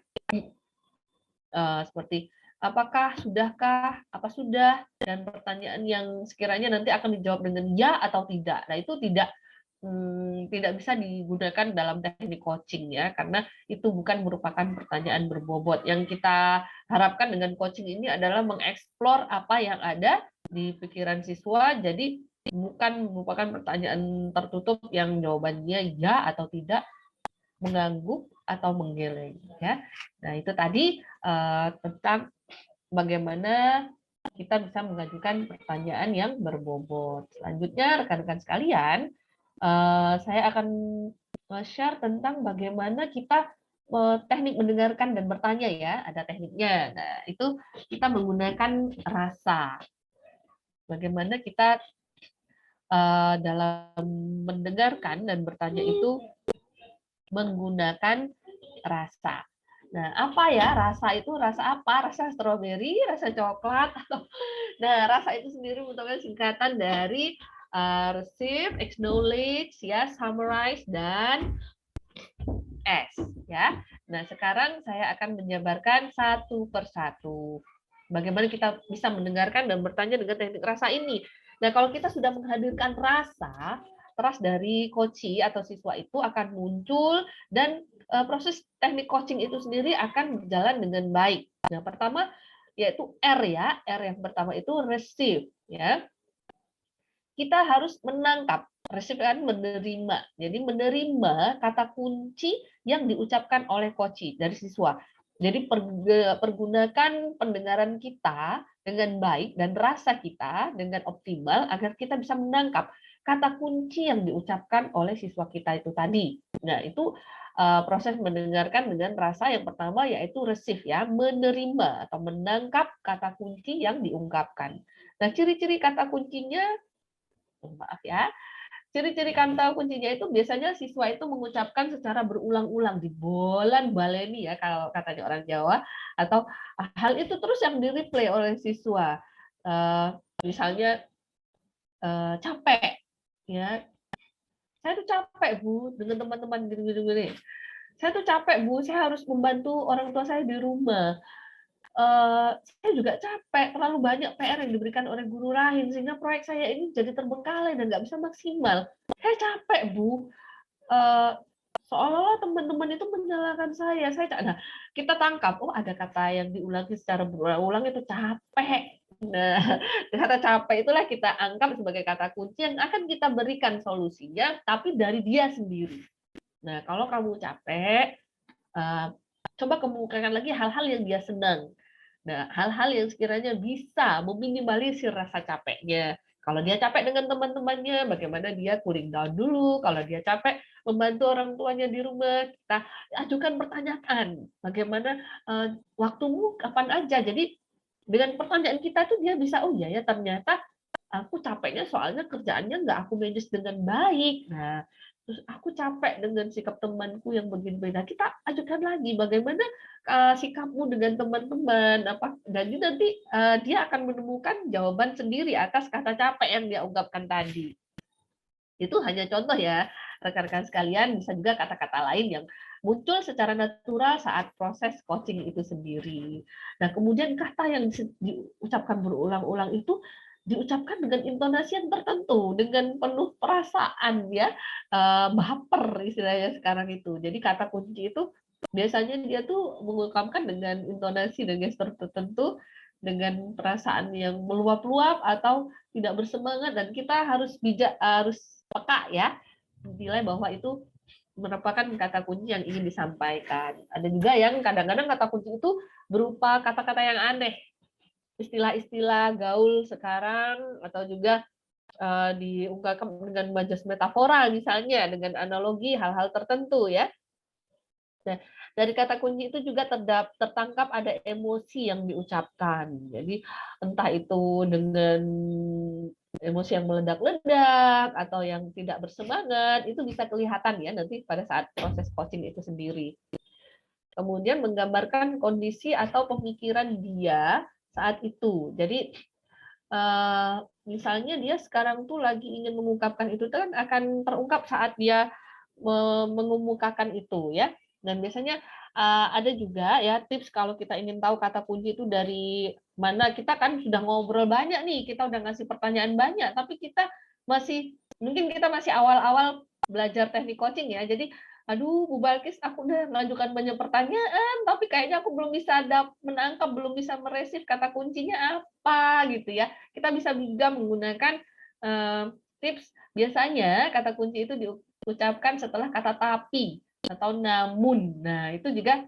C: Seperti apakah, sudahkah, apa sudah, dan pertanyaan yang sekiranya nanti akan dijawab dengan ya atau tidak. Nah, itu tidak bisa digunakan dalam teknik coaching ya, karena itu bukan merupakan pertanyaan berbobot. Yang kita harapkan dengan coaching ini adalah mengeksplor apa yang ada di pikiran siswa, jadi bukan merupakan pertanyaan tertutup yang jawabannya ya atau tidak, mengangguk atau menggeleng ya. Nah, itu tadi tentang bagaimana kita bisa mengajukan pertanyaan yang berbobot. Selanjutnya, rekan-rekan sekalian, saya akan share tentang bagaimana kita teknik mendengarkan dan bertanya ya, ada tekniknya. Nah, itu kita menggunakan rasa. Bagaimana kita dalam mendengarkan dan bertanya itu menggunakan rasa. Nah, apa ya rasa itu? Rasa apa? Rasa stroberi, rasa coklat, atau nah rasa itu sendiri merupakan singkatan dari receive, acknowledge, ya, summarize, dan S, ya. Nah, sekarang saya akan menjabarkan satu persatu. Bagaimana kita bisa mendengarkan dan bertanya dengan teknik rasa ini. Nah, kalau kita sudah menghadirkan rasa, trust dari coachee atau siswa itu akan muncul dan proses teknik coaching itu sendiri akan berjalan dengan baik. Nah, pertama yaitu R ya. R yang pertama itu receive ya. Kita harus menangkap, receive kan menerima. Jadi menerima kata kunci yang diucapkan oleh coachee dari siswa. Jadi pergunakan pendengaran kita dengan baik dan rasa kita dengan optimal agar kita bisa menangkap kata kunci yang diucapkan oleh siswa kita itu tadi. Nah, itu proses mendengarkan dengan rasa yang pertama yaitu receive ya, menerima atau menangkap kata kunci yang diungkapkan. Nah, ciri-ciri kata kuncinya, maaf ya, ciri-ciri kata kuncinya itu biasanya siswa itu mengucapkan secara berulang-ulang, dibolan-baleni ya kalau katanya orang Jawa, atau hal itu terus yang di-replay oleh siswa. Misalnya capek ya. Saya tuh capek, Bu, dengan teman-teman gini-gini. Saya tuh capek, Bu, saya harus membantu orang tua saya di rumah. Saya juga capek, terlalu banyak PR yang diberikan oleh guru lain, sehingga proyek saya ini jadi terbengkalai dan nggak bisa maksimal. Saya capek, Bu. seolah-olah teman-teman itu menyalahkan saya. Nah, kita tangkap, oh ada kata yang diulangi secara berulang-ulang itu capek. Nah, kata capek itulah kita anggap sebagai kata kunci yang akan kita berikan solusinya, tapi dari dia sendiri. Nah, kalau kamu capek, coba kemukakan lagi hal-hal yang dia senang. Nah, hal-hal yang sekiranya bisa meminimalisir rasa capeknya. Kalau dia capek dengan teman-temannya, bagaimana dia cooling down dulu. Kalau dia capek membantu orang tuanya di rumah, kita ajukan pertanyaan. Bagaimana waktumu kapan aja. Jadi dengan pertanyaan kita tuh dia bisa, oh iya ya ternyata aku capeknya soalnya kerjaannya nggak aku manage dengan baik. Nah, terus aku capek dengan sikap temanku yang begini-begini. Nah, kita ajukan lagi bagaimana sikapmu dengan teman-teman dan nanti dia akan menemukan jawaban sendiri atas kata capek yang dia ungkapkan tadi. Itu hanya contoh ya, rekan-rekan sekalian, bisa juga kata-kata lain yang muncul secara natural saat proses coaching itu sendiri. Nah, kemudian kata yang diucapkan berulang-ulang itu diucapkan dengan intonasi yang tertentu, dengan penuh perasaan ya, baper istilahnya sekarang itu. Jadi kata kunci itu biasanya dia tuh mengungkapkan dengan intonasi dan gestur tertentu, dengan perasaan yang meluap-luap atau tidak bersemangat, dan kita harus bijak, harus peka ya, menilai bahwa itu merupakan kata kunci yang ingin disampaikan. Ada juga yang kadang-kadang kata kunci itu berupa kata-kata yang aneh, istilah-istilah gaul sekarang, atau juga diungkapkan dengan majas metafora misalnya, dengan analogi hal-hal tertentu ya. Nah, dari kata kunci itu juga tertangkap ada emosi yang diucapkan. Jadi entah itu dengan emosi yang meledak-ledak atau yang tidak bersemangat, itu bisa kelihatan ya nanti pada saat proses coaching itu sendiri. Kemudian menggambarkan kondisi atau pemikiran dia saat itu. Jadi misalnya dia sekarang tuh lagi ingin mengungkapkan itu kan akan terungkap saat dia mengemukakan itu ya. Dan biasanya ada juga ya tips kalau kita ingin tahu kata kunci itu dari mana. Kita kan sudah ngobrol banyak nih, kita udah ngasih pertanyaan banyak, tapi kita mungkin kita masih awal-awal belajar teknik coaching ya. Jadi aduh Bu Balkis, aku udah mengajukan banyak pertanyaan, tapi kayaknya aku belum bisa menangkap, belum bisa meresif kata kuncinya apa gitu ya. Kita bisa juga menggunakan tips, biasanya kata kunci itu diucapkan setelah kata tapi atau namun. Nah, itu juga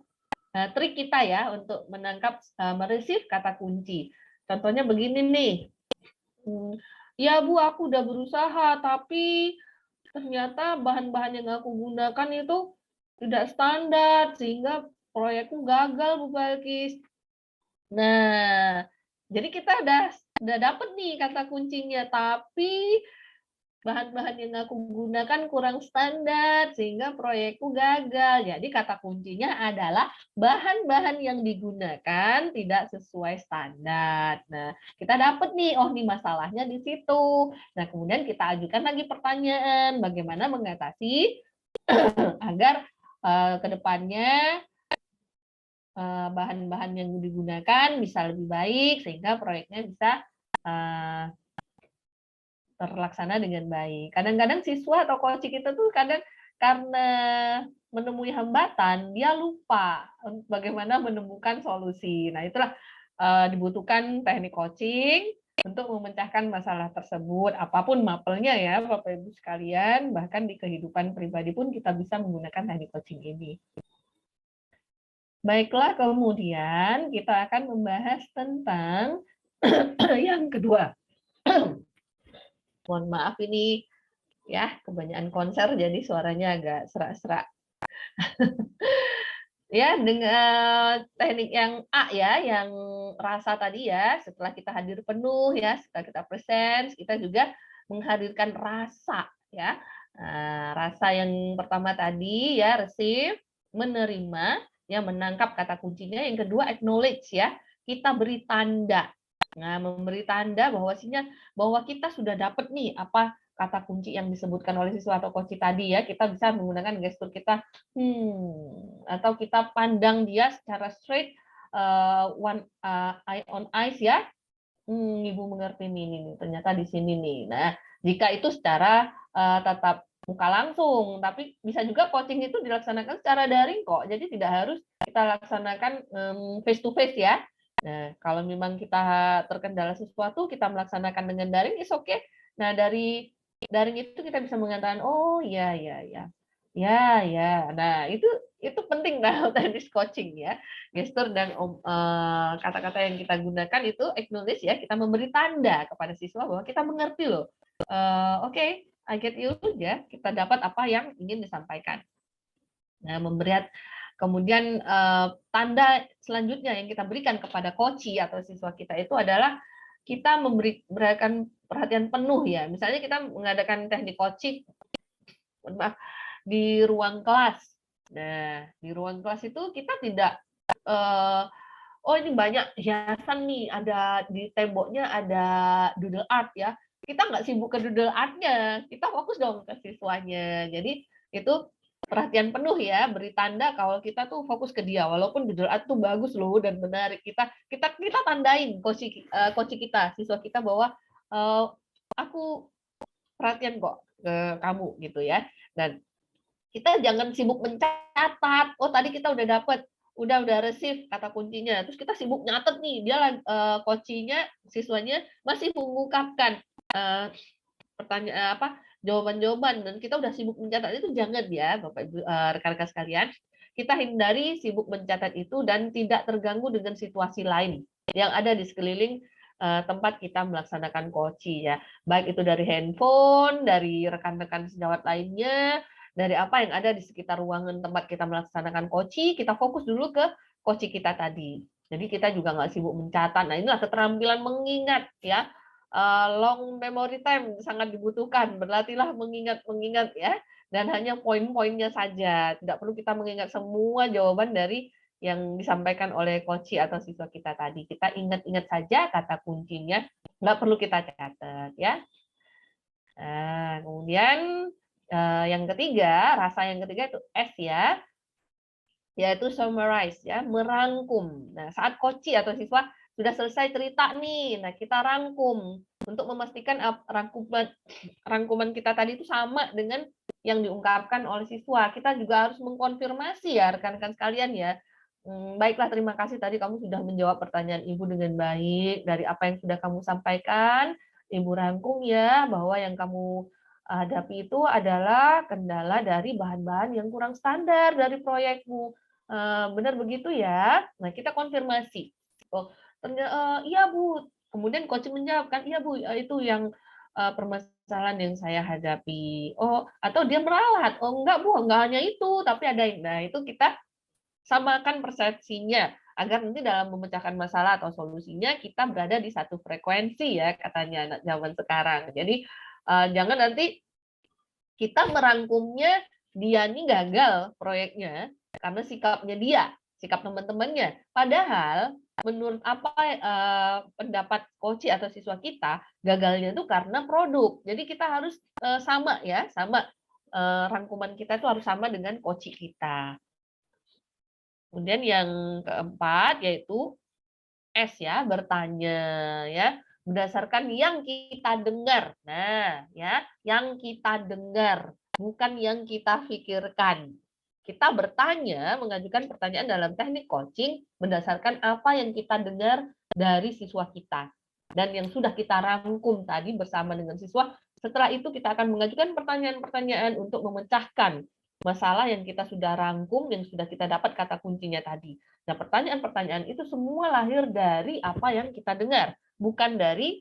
C: trik kita ya untuk menangkap, meresif kata kunci. Contohnya begini nih, ya Bu, aku udah berusaha, tapi ternyata bahan-bahan yang aku gunakan itu tidak standar, sehingga proyekku gagal, Bu Balkis. Nah, jadi kita udah dapet nih kata kuncinya, tapi bahan-bahan yang aku gunakan kurang standar sehingga proyekku gagal. Jadi kata kuncinya adalah bahan-bahan yang digunakan tidak sesuai standar. Nah, kita dapat nih, oh nih masalahnya di situ. Nah, kemudian kita ajukan lagi pertanyaan, bagaimana mengatasi agar ke depannya bahan-bahan yang digunakan bisa lebih baik sehingga proyeknya bisa terlaksana dengan baik. Kadang-kadang siswa atau coach kita tuh kadang karena menemui hambatan, dia lupa bagaimana menemukan solusi. Nah, itulah dibutuhkan teknik coaching untuk memecahkan masalah tersebut. Apapun mapelnya ya, Bapak Ibu sekalian, bahkan di kehidupan pribadi pun kita bisa menggunakan teknik coaching ini. Baiklah, kemudian kita akan membahas tentang yang kedua. Mohon maaf ini ya, kebanyakan konser jadi suaranya agak serak-serak. Ya, dengan teknik yang A ya, yang rasa tadi ya, setelah kita hadir penuh ya, setelah kita present, kita juga menghadirkan rasa ya. Nah, rasa yang pertama tadi ya, receive, menerima, ya menangkap kata kuncinya. Yang kedua acknowledge ya, kita beri tanda. Nah, memberi tanda bahwa kita sudah dapat nih apa kata kunci yang disebutkan oleh siswa atau coach tadi ya. Kita bisa menggunakan gestur kita atau kita pandang dia secara straight, one eye on eyes ya. Ibu mengerti nih, ternyata di sini nih. Nah, jika itu secara tatap muka langsung, tapi bisa juga coaching itu dilaksanakan secara daring kok. Jadi tidak harus kita laksanakan face to face ya. Nah, kalau memang kita terkendala sesuatu, kita melaksanakan dengan daring, is okay. Nah, dari daring itu kita bisa mengatakan, oh ya ya ya, ya ya. Nah, itu penting dalam teknis coaching ya. Gestur dan kata-kata yang kita gunakan itu acknowledge ya, kita memberi tanda kepada siswa bahwa kita mengerti loh. Oke, I get you ya, kita dapat apa yang ingin disampaikan. Nah, kemudian tanda selanjutnya yang kita berikan kepada coach atau siswa kita itu adalah kita memberikan perhatian penuh ya. Misalnya kita mengadakan teknik coaching di ruang kelas. Nah, di ruang kelas itu kita tidak oh ini banyak hiasan nih, ada di temboknya ada doodle art ya. Kita nggak sibuk ke doodle art-nya, kita fokus dong ke siswanya. Jadi itu perhatian penuh ya, beri tanda kalau kita tuh fokus ke dia. Walaupun doodle art tuh bagus loh dan menarik, kita tandain coach kita, siswa kita bahwa aku perhatian kok ke kamu gitu ya. Dan kita jangan sibuk mencatat. Oh tadi kita udah dapat, udah receive kata kuncinya. Terus kita sibuk nyatet nih, dia coachnya, siswanya masih mengungkapkan pertanyaan jawaban-jawaban dan kita udah sibuk mencatat, itu jangan ya Bapak Ibu rekan-rekan sekalian. Kita hindari sibuk mencatat itu dan tidak terganggu dengan situasi lain yang ada di sekeliling tempat kita melaksanakan coaching ya. Baik itu dari handphone, dari rekan-rekan sejawat lainnya, dari apa yang ada di sekitar ruangan tempat kita melaksanakan coaching, kita fokus dulu ke coaching kita tadi. Jadi kita juga nggak sibuk mencatat. Nah inilah keterampilan mengingat ya. Long memory time sangat dibutuhkan. Berlatihlah mengingat ya, dan hanya poin-poinnya saja. Tidak perlu kita mengingat semua jawaban dari yang disampaikan oleh coach atau siswa kita tadi. Kita ingat-ingat saja kata kuncinya, nggak perlu kita catat ya. Nah, kemudian yang ketiga, rasa yang ketiga itu S ya, yaitu summarize ya, merangkum. Nah, saat coach atau siswa sudah selesai cerita nih, nah kita rangkum untuk memastikan rangkuman kita tadi itu sama dengan yang diungkapkan oleh siswa. Kita juga harus mengkonfirmasi ya rekan-rekan sekalian ya. Baiklah, terima kasih tadi kamu sudah menjawab pertanyaan Ibu dengan baik. Dari apa yang sudah kamu sampaikan, Ibu rangkum ya bahwa yang kamu hadapi itu adalah kendala dari bahan-bahan yang kurang standar dari proyekmu. Benar begitu ya? Nah, kita konfirmasi. Oh, iya Bu. Kemudian coach menjawab kan, iya Bu, itu yang permasalahan yang saya hadapi. Oh, atau dia meralat. Oh, enggak Bu, enggak hanya itu, tapi ada yang. Nah, itu kita samakan persepsinya agar nanti dalam memecahkan masalah atau solusinya kita berada di satu frekuensi ya, katanya anak zaman sekarang. Jadi jangan nanti kita merangkumnya dia ini gagal proyeknya karena sikapnya dia, sikap teman-temannya. Padahal menurut apa pendapat coach atau siswa kita, gagalnya itu karena produk. Jadi kita harus sama ya, sama rangkuman kita itu harus sama dengan coach kita. Kemudian yang keempat yaitu S ya, bertanya ya, berdasarkan yang kita dengar. Nah, ya, yang kita dengar, bukan yang kita pikirkan. Kita bertanya, mengajukan pertanyaan dalam teknik coaching berdasarkan apa yang kita dengar dari siswa kita. Dan yang sudah kita rangkum tadi bersama dengan siswa, setelah itu kita akan mengajukan pertanyaan-pertanyaan untuk memecahkan masalah yang kita sudah rangkum, yang sudah kita dapat kata kuncinya tadi. Nah, pertanyaan-pertanyaan itu semua lahir dari apa yang kita dengar, bukan dari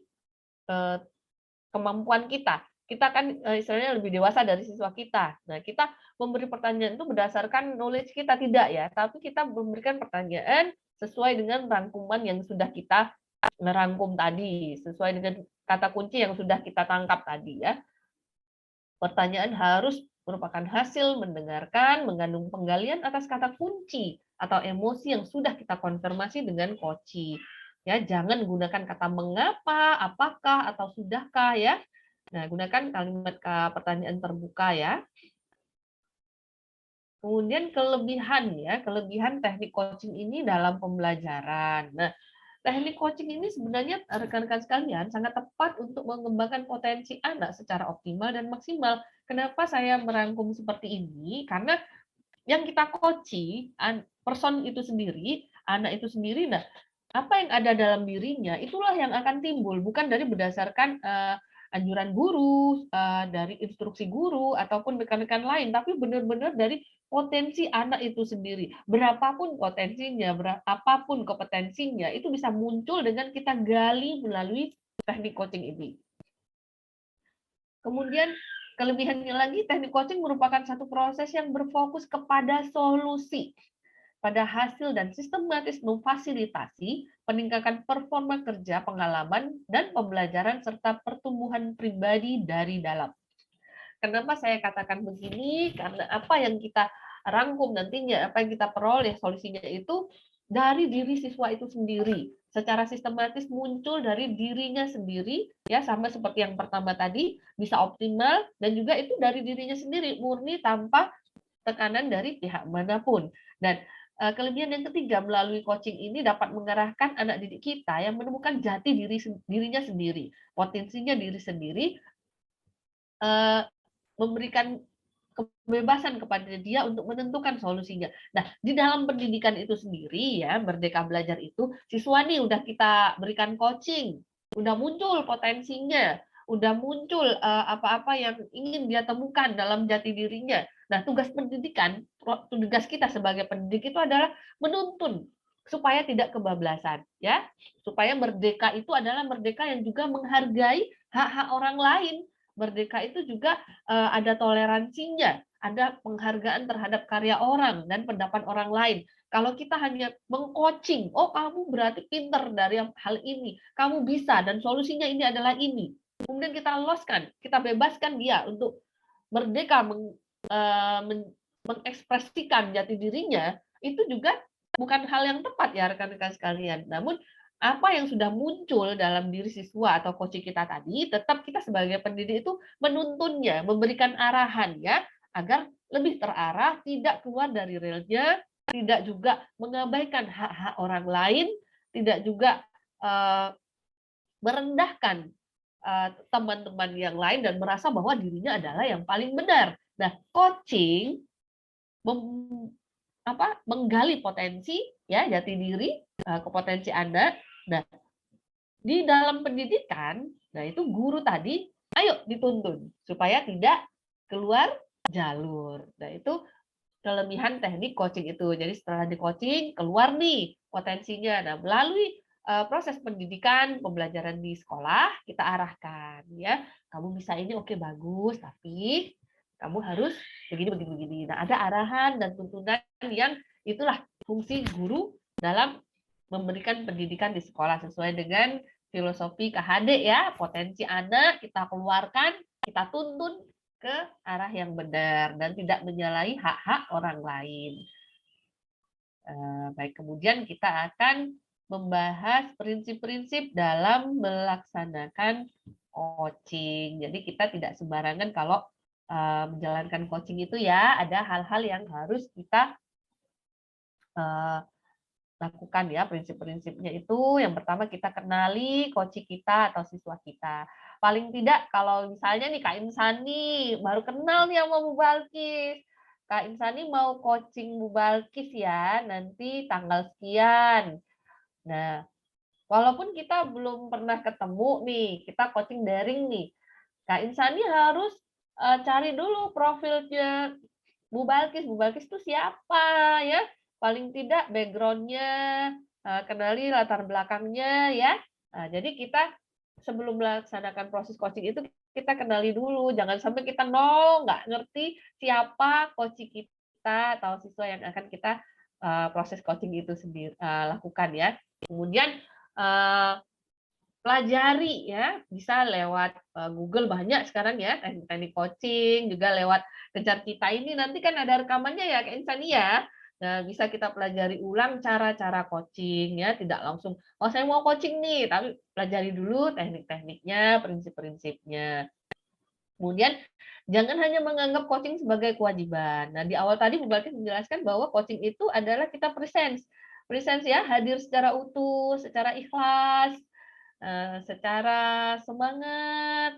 C: kemampuan kita. Kita kan istilahnya lebih dewasa dari siswa kita. Nah, kita memberi pertanyaan itu berdasarkan knowledge kita tidak ya, tapi kita memberikan pertanyaan sesuai dengan rangkuman yang sudah kita merangkum tadi, sesuai dengan kata kunci yang sudah kita tangkap tadi ya. Pertanyaan harus merupakan hasil mendengarkan, mengandung penggalian atas kata kunci atau emosi yang sudah kita konfirmasi dengan coach. Ya, jangan gunakan kata mengapa, apakah, atau sudahkah ya. Nah, gunakan kalimat pertanyaan terbuka ya. Kemudian kelebihan ya, kelebihan teknik coaching ini dalam pembelajaran. Nah, teknik coaching ini sebenarnya rekan-rekan sekalian sangat tepat untuk mengembangkan potensi anak secara optimal dan maksimal. Kenapa saya merangkum seperti ini? Karena yang kita coaching, person itu sendiri, anak itu sendiri, nah apa yang ada dalam dirinya itulah yang akan timbul, bukan dari berdasarkan anjuran guru, dari instruksi guru ataupun rekan-rekan lain, tapi benar-benar dari potensi anak itu sendiri. Berapapun potensinya, apapun kompetensinya, itu bisa muncul dengan kita gali melalui teknik coaching ini. Kemudian kelebihannya lagi, teknik coaching merupakan satu proses yang berfokus kepada solusi, pada hasil dan sistematis memfasilitasi peningkatan performa kerja, pengalaman, dan pembelajaran serta pertumbuhan pribadi dari dalam. Kenapa saya katakan begini? Karena apa yang kita rangkum nantinya, apa yang kita peroleh solusinya itu dari diri siswa itu sendiri, secara sistematis muncul dari dirinya sendiri, ya sama seperti yang pertama tadi, bisa optimal, dan juga itu dari dirinya sendiri, murni tanpa tekanan dari pihak manapun. Dan kelebihan yang ketiga, melalui coaching ini dapat mengarahkan anak didik kita yang menemukan jati dirinya sendiri, potensinya diri sendiri, memberikan kebebasan kepada dia untuk menentukan solusinya. Nah, di dalam pendidikan itu sendiri ya, Merdeka Belajar itu, siswa nih udah kita berikan coaching, udah muncul potensinya, udah muncul apa-apa yang ingin dia temukan dalam jati dirinya. Nah, tugas pendidikan, tugas kita sebagai pendidik itu adalah menuntun supaya tidak kebablasan, ya, supaya merdeka itu adalah merdeka yang juga menghargai hak-hak orang lain. Merdeka itu juga ada toleransinya, ada penghargaan terhadap karya orang dan pendapat orang lain. Kalau kita hanya mengcoaching, oh kamu berarti pinter dari hal ini, kamu bisa dan solusinya ini adalah ini. Kemudian kita loloskan, kita bebaskan dia untuk merdeka mengekspresikan jati dirinya, itu juga bukan hal yang tepat ya rekan-rekan sekalian. Namun apa yang sudah muncul dalam diri siswa atau coaching kita tadi, tetap kita sebagai pendidik itu menuntunnya, memberikan arahan ya, agar lebih terarah, tidak keluar dari relnya, tidak juga mengabaikan hak-hak orang lain, tidak juga merendahkan teman-teman yang lain dan merasa bahwa dirinya adalah yang paling benar. Nah, coaching menggali potensi ya jati diri, kompetensi anak. Nah, di dalam pendidikan, nah itu guru tadi, ayo dituntun supaya tidak keluar jalur. Nah, itu kelebihan teknik coaching itu. Jadi setelah di coaching, keluar nih potensinya. Nah, melalui proses pendidikan, pembelajaran di sekolah, kita arahkan. Ya, kamu bisa ini oke bagus, tapi kamu harus begini. Nah, ada arahan dan tuntunan yang itulah fungsi guru dalam memberikan pendidikan di sekolah sesuai dengan filosofi KHD ya, potensi anak kita keluarkan, kita tuntun ke arah yang benar dan tidak menyalahi hak-hak orang lain. Baik, kemudian kita akan membahas prinsip-prinsip dalam melaksanakan coaching. Jadi kita tidak sembarangan kalau menjalankan coaching itu ya, ada hal-hal yang harus kita lakukan ya, prinsip-prinsipnya itu. Yang pertama kita kenali coaching kita atau siswa kita. Paling tidak kalau misalnya nih Kak Insani baru kenal nih sama Bu Balkis. Kak Insani mau coaching Bu Balkis ya, nanti tanggal sekian. Nah, walaupun kita belum pernah ketemu nih, kita coaching daring nih. Kak Insani harus cari dulu profilnya Bu Balkis. Bu Balkis itu siapa ya? Paling tidak background-nya, kenali latar belakangnya ya. Nah, jadi kita sebelum melaksanakan proses coaching itu kita kenali dulu, jangan sampai kita nggak ngerti siapa coaching kita atau siswa yang akan kita proses coaching itu sendiri lakukan ya. Kemudian pelajari ya, bisa lewat Google banyak sekarang ya teknik-teknik coaching, juga lewat Kejar Kita ini nanti kan ada rekamannya ya Kak Insani ya. Nah, bisa kita pelajari ulang cara-cara coaching ya, tidak langsung oh saya mau coaching nih, tapi pelajari dulu teknik-tekniknya, prinsip-prinsipnya. Kemudian jangan hanya menganggap coaching sebagai kewajiban. Nah, di awal tadi Bu Balkis menjelaskan bahwa coaching itu adalah kita present presence ya, hadir secara utuh, secara ikhlas, secara semangat,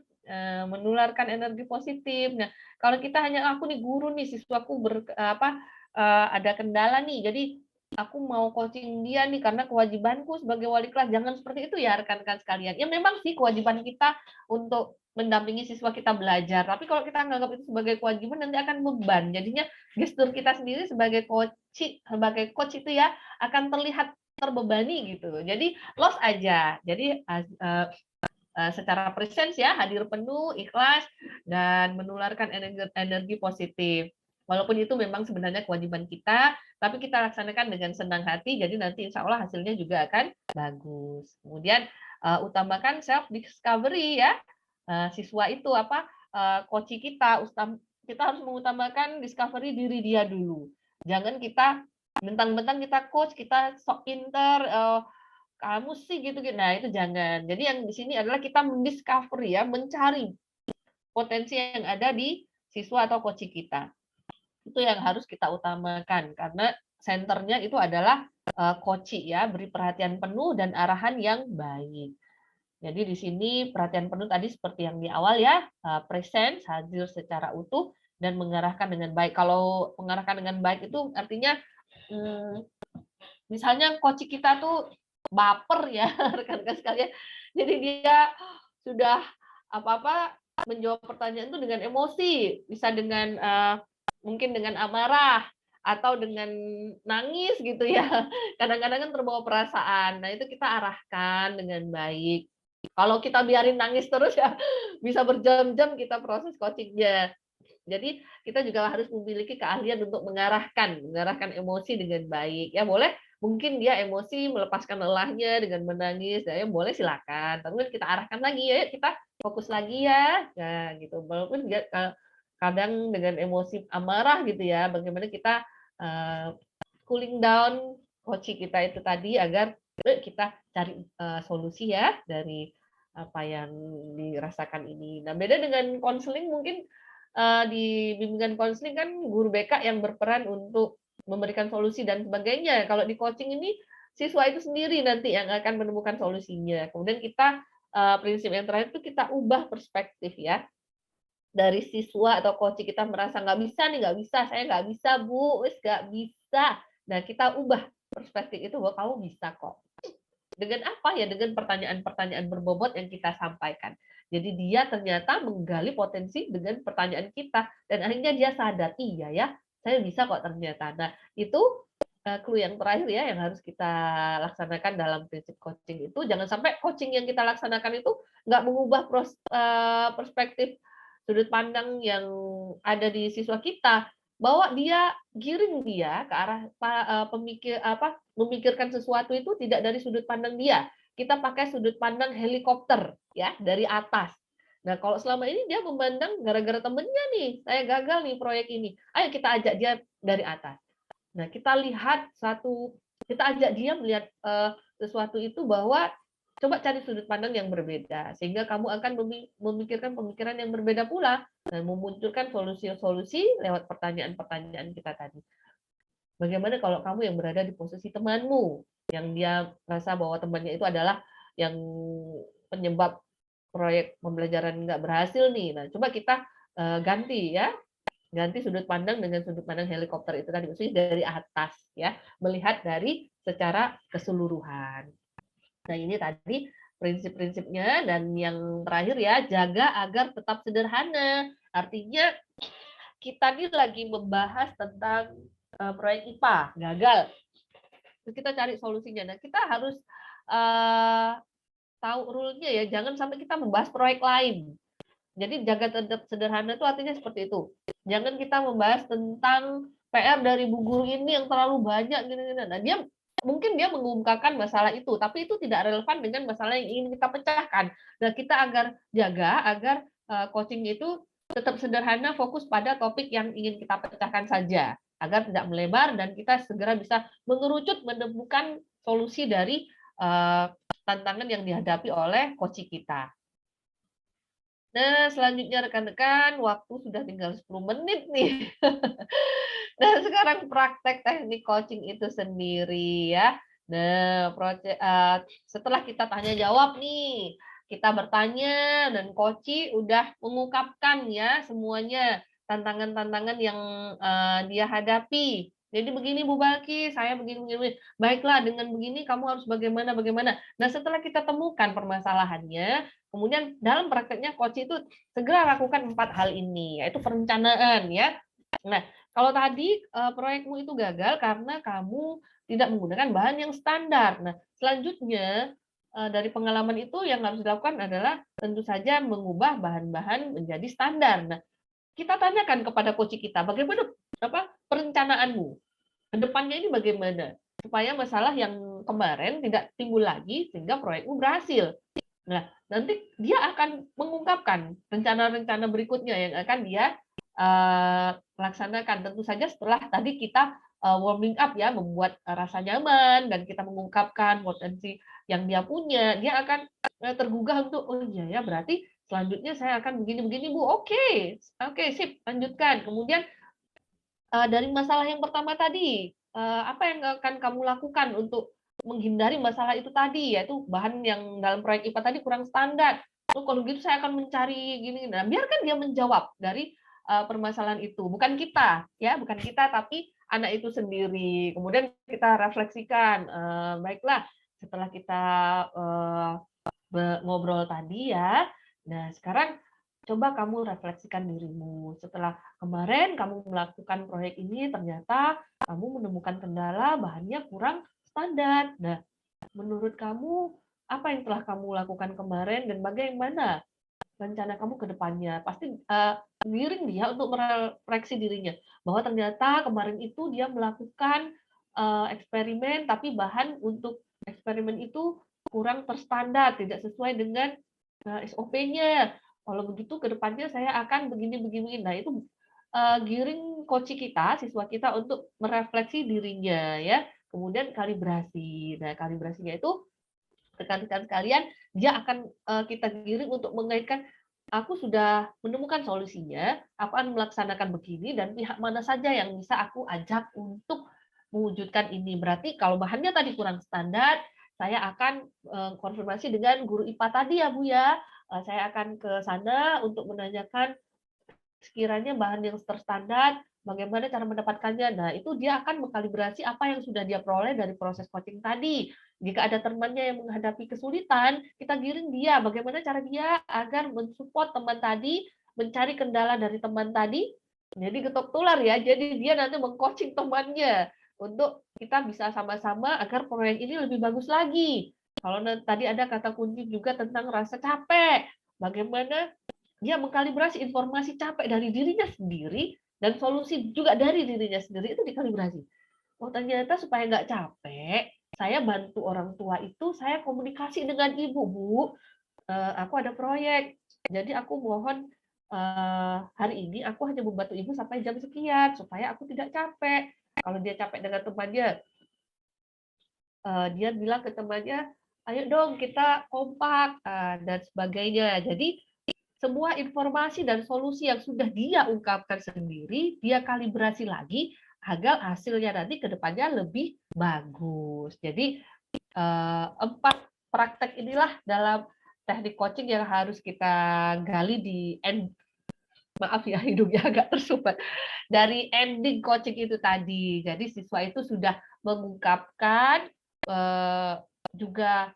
C: menularkan energi positif. Nah, kalau kita hanya aku nih guru nih, siswaku ada kendala nih, jadi aku mau coaching dia nih karena kewajibanku sebagai wali kelas. Jangan seperti itu ya rekan-rekan sekalian. Ya memang sih kewajiban kita untuk mendampingi siswa kita belajar. Tapi kalau kita anggap itu sebagai kewajiban nanti akan beban. Jadinya gestur kita sendiri sebagai coach itu ya akan terlihat terbebani gitu. Jadi loss aja. Jadi secara presence ya, hadir penuh, ikhlas, dan menularkan energi positif. Walaupun itu memang sebenarnya kewajiban kita, tapi kita laksanakan dengan senang hati, jadi nanti insya Allah hasilnya juga akan bagus. Kemudian utamakan self discovery ya, siswa itu coach kita harus mengutamakan discovery diri dia dulu. Jangan kita mentang-mentang kita coach, kita sok pinter, kamu sih gitu. Nah, itu jangan. Jadi yang di sini adalah kita mendiscovery ya, mencari potensi yang ada di siswa atau coach kita. Itu yang harus kita utamakan karena senternya itu adalah coach ya, beri perhatian penuh dan arahan yang baik. Jadi di sini perhatian penuh tadi seperti yang di awal ya, presence, hadir secara utuh dan mengarahkan dengan baik. Kalau mengarahkan dengan baik itu artinya misalnya coach kita tuh baper ya rekan-rekan sekalian. Jadi dia sudah apa-apa menjawab pertanyaan itu dengan emosi, bisa dengan mungkin dengan amarah atau dengan nangis gitu ya. Kadang-kadang kan terbawa perasaan. Nah, itu kita arahkan dengan baik. Kalau kita biarin nangis terus ya bisa berjam-jam kita proses coachingnya. Jadi kita juga harus memiliki keahlian untuk mengarahkan emosi dengan baik. Ya boleh mungkin dia emosi melepaskan lelahnya dengan menangis, ya boleh silakan. Tapi kita arahkan lagi ya, kita fokus lagi ya. Nah, gitu. Walaupun dia kadang dengan emosi amarah gitu ya, bagaimana kita cooling down coach kita itu tadi agar kita cari solusi ya dari apa yang dirasakan ini. Nah, beda dengan konseling mungkin di bimbingan konseling kan guru BK yang berperan untuk memberikan solusi dan sebagainya. Kalau di coaching ini siswa itu sendiri nanti yang akan menemukan solusinya. Kemudian kita prinsip yang terakhir itu kita ubah perspektif ya. Dari siswa atau coach kita merasa nggak bisa, saya nggak bisa Bu, wis nggak bisa. Nah kita ubah perspektif itu bahwa kamu bisa kok. Dengan apa ya? Dengan pertanyaan-pertanyaan berbobot yang kita sampaikan. Jadi dia ternyata menggali potensi dengan pertanyaan kita dan akhirnya dia sadar, iya ya, saya bisa kok ternyata. Nah, itu clue yang terakhir ya yang harus kita laksanakan dalam prinsip coaching itu. Jangan sampai coaching yang kita laksanakan itu nggak mengubah perspektif sudut pandang yang ada di siswa kita, bahwa dia giring dia ke arah memikirkan sesuatu itu tidak dari sudut pandang dia. Kita pakai sudut pandang helikopter ya dari atas. Nah, kalau selama ini dia memandang gara-gara temennya nih, saya gagal nih proyek ini. Ayo kita ajak dia dari atas. Nah, kita ajak dia melihat sesuatu itu bahwa coba cari sudut pandang yang berbeda sehingga kamu akan memikirkan pemikiran yang berbeda pula dan memunculkan solusi-solusi lewat pertanyaan-pertanyaan kita tadi. Bagaimana kalau kamu yang berada di posisi temanmu yang dia merasa bahwa temannya itu adalah yang penyebab proyek pembelajaran nggak berhasil nih. Nah, coba kita ganti sudut pandang dengan sudut pandang helikopter itu tadi, maksudnya dari atas ya, melihat dari secara keseluruhan. Nah, ini tadi prinsip-prinsipnya, dan yang terakhir ya, jaga agar tetap sederhana. Artinya kita ini lagi membahas tentang proyek IPA gagal. Terus kita cari solusinya. Nah, kita harus tahu rule-nya ya, jangan sampai kita membahas proyek lain. Jadi jaga tetap sederhana itu artinya seperti itu. Jangan kita membahas tentang PR dari bu guru ini yang terlalu banyak gini-gini. Nah, mungkin dia mengungkapkan masalah itu, tapi itu tidak relevan dengan masalah yang ingin kita pecahkan. Nah, kita agar coaching itu tetap sederhana, fokus pada topik yang ingin kita pecahkan saja, agar tidak melebar dan kita segera bisa mengerucut menemukan solusi dari tantangan yang dihadapi oleh coach kita. Nah, selanjutnya rekan-rekan, waktu sudah tinggal 10 menit nih. Nah, sekarang praktek teknik coaching itu sendiri ya. Nah, setelah kita tanya jawab nih, kita bertanya dan coach udah mengungkapkan ya semuanya tantangan-tantangan yang dia hadapi. Jadi begini Bu Balki, saya begini begini. Baiklah, dengan begini kamu harus bagaimana bagaimana. Nah, setelah kita temukan permasalahannya, kemudian dalam prakteknya coach itu segera lakukan 4 hal ini, yaitu perencanaan ya. Nah, kalau tadi proyekmu itu gagal karena kamu tidak menggunakan bahan yang standar. Nah, selanjutnya dari pengalaman itu yang harus dilakukan adalah tentu saja mengubah bahan-bahan menjadi standar. Nah, kita tanyakan kepada coach kita, bagaimana perencanaanmu? Ke depannya ini bagaimana? Supaya masalah yang kemarin tidak timbul lagi sehingga proyekmu berhasil. Nah, nanti dia akan mengungkapkan rencana-rencana berikutnya yang akan dia laksanakan. Tentu saja setelah tadi kita warming up ya, membuat rasa nyaman dan kita mengungkapkan potensi yang dia punya, dia akan tergugah untuk oh iya ya berarti selanjutnya saya akan begini-begini Bu. Oke, sip, lanjutkan. Kemudian dari masalah yang pertama tadi, apa yang akan kamu lakukan untuk menghindari masalah itu tadi, yaitu bahan yang dalam proyek IPA tadi kurang standar. Oh, kalau gitu saya akan mencari gini. Nah, biarkan dia menjawab dari permasalahan itu, bukan kita, ya, bukan kita, tapi anak itu sendiri. Kemudian kita refleksikan, baiklah, setelah kita ngobrol tadi ya. Nah, sekarang coba kamu refleksikan dirimu. Setelah kemarin kamu melakukan proyek ini, ternyata kamu menemukan kendala bahannya kurang standar. Nah, menurut kamu apa yang telah kamu lakukan kemarin dan bagaimana rencana kamu ke depannya? Pasti giring dia untuk merefleksi dirinya bahwa ternyata kemarin itu dia melakukan eksperimen tapi bahan untuk eksperimen itu kurang terstandar, tidak sesuai dengan SOP-nya. Kalau begitu ke depannya saya akan begini-begini. Nah, itu giring coach kita, siswa kita untuk merefleksi dirinya ya. Kemudian kalibrasi. Nah, kalibrasinya itu rekan-rekan sekalian, dia akan kita giring untuk mengaitkan aku sudah menemukan solusinya, aku akan melaksanakan begini dan pihak mana saja yang bisa aku ajak untuk mewujudkan ini. Berarti kalau bahannya tadi kurang standar, saya akan konfirmasi dengan guru IPA tadi ya Bu ya. Saya akan ke sana untuk menanyakan sekiranya bahan yang terstandar, bagaimana cara mendapatkannya. Nah, itu dia akan mengkalibrasi apa yang sudah dia peroleh dari proses coaching tadi. Jika ada temannya yang menghadapi kesulitan, kita giring dia. Bagaimana cara dia agar mensupport teman tadi, mencari kendala dari teman tadi. Jadi getok tular ya. Jadi dia nanti mengcoaching temannya untuk kita bisa sama-sama agar proyek ini lebih bagus lagi. Kalau tadi ada kata kunci juga tentang rasa capek. Bagaimana dia mengkalibrasi informasi capek dari dirinya sendiri dan solusi juga dari dirinya sendiri itu dikalibrasi. Oh ternyata supaya nggak capek, saya bantu orang tua itu, saya komunikasi dengan ibu, Bu, aku ada proyek, jadi aku mohon hari ini aku hanya membantu ibu sampai jam sekian supaya aku tidak capek. Kalau dia capek dengan temannya, dia bilang ke temannya, ayo dong kita kompak dan sebagainya. Jadi semua informasi dan solusi yang sudah dia ungkapkan sendiri, dia kalibrasi lagi agar hasilnya nanti ke depannya lebih bagus. Jadi 4 praktek inilah dalam teknik coaching yang harus kita gali di maaf ya hidungnya agak tersumbat dari ending coaching itu tadi. Jadi siswa itu sudah mengungkapkan juga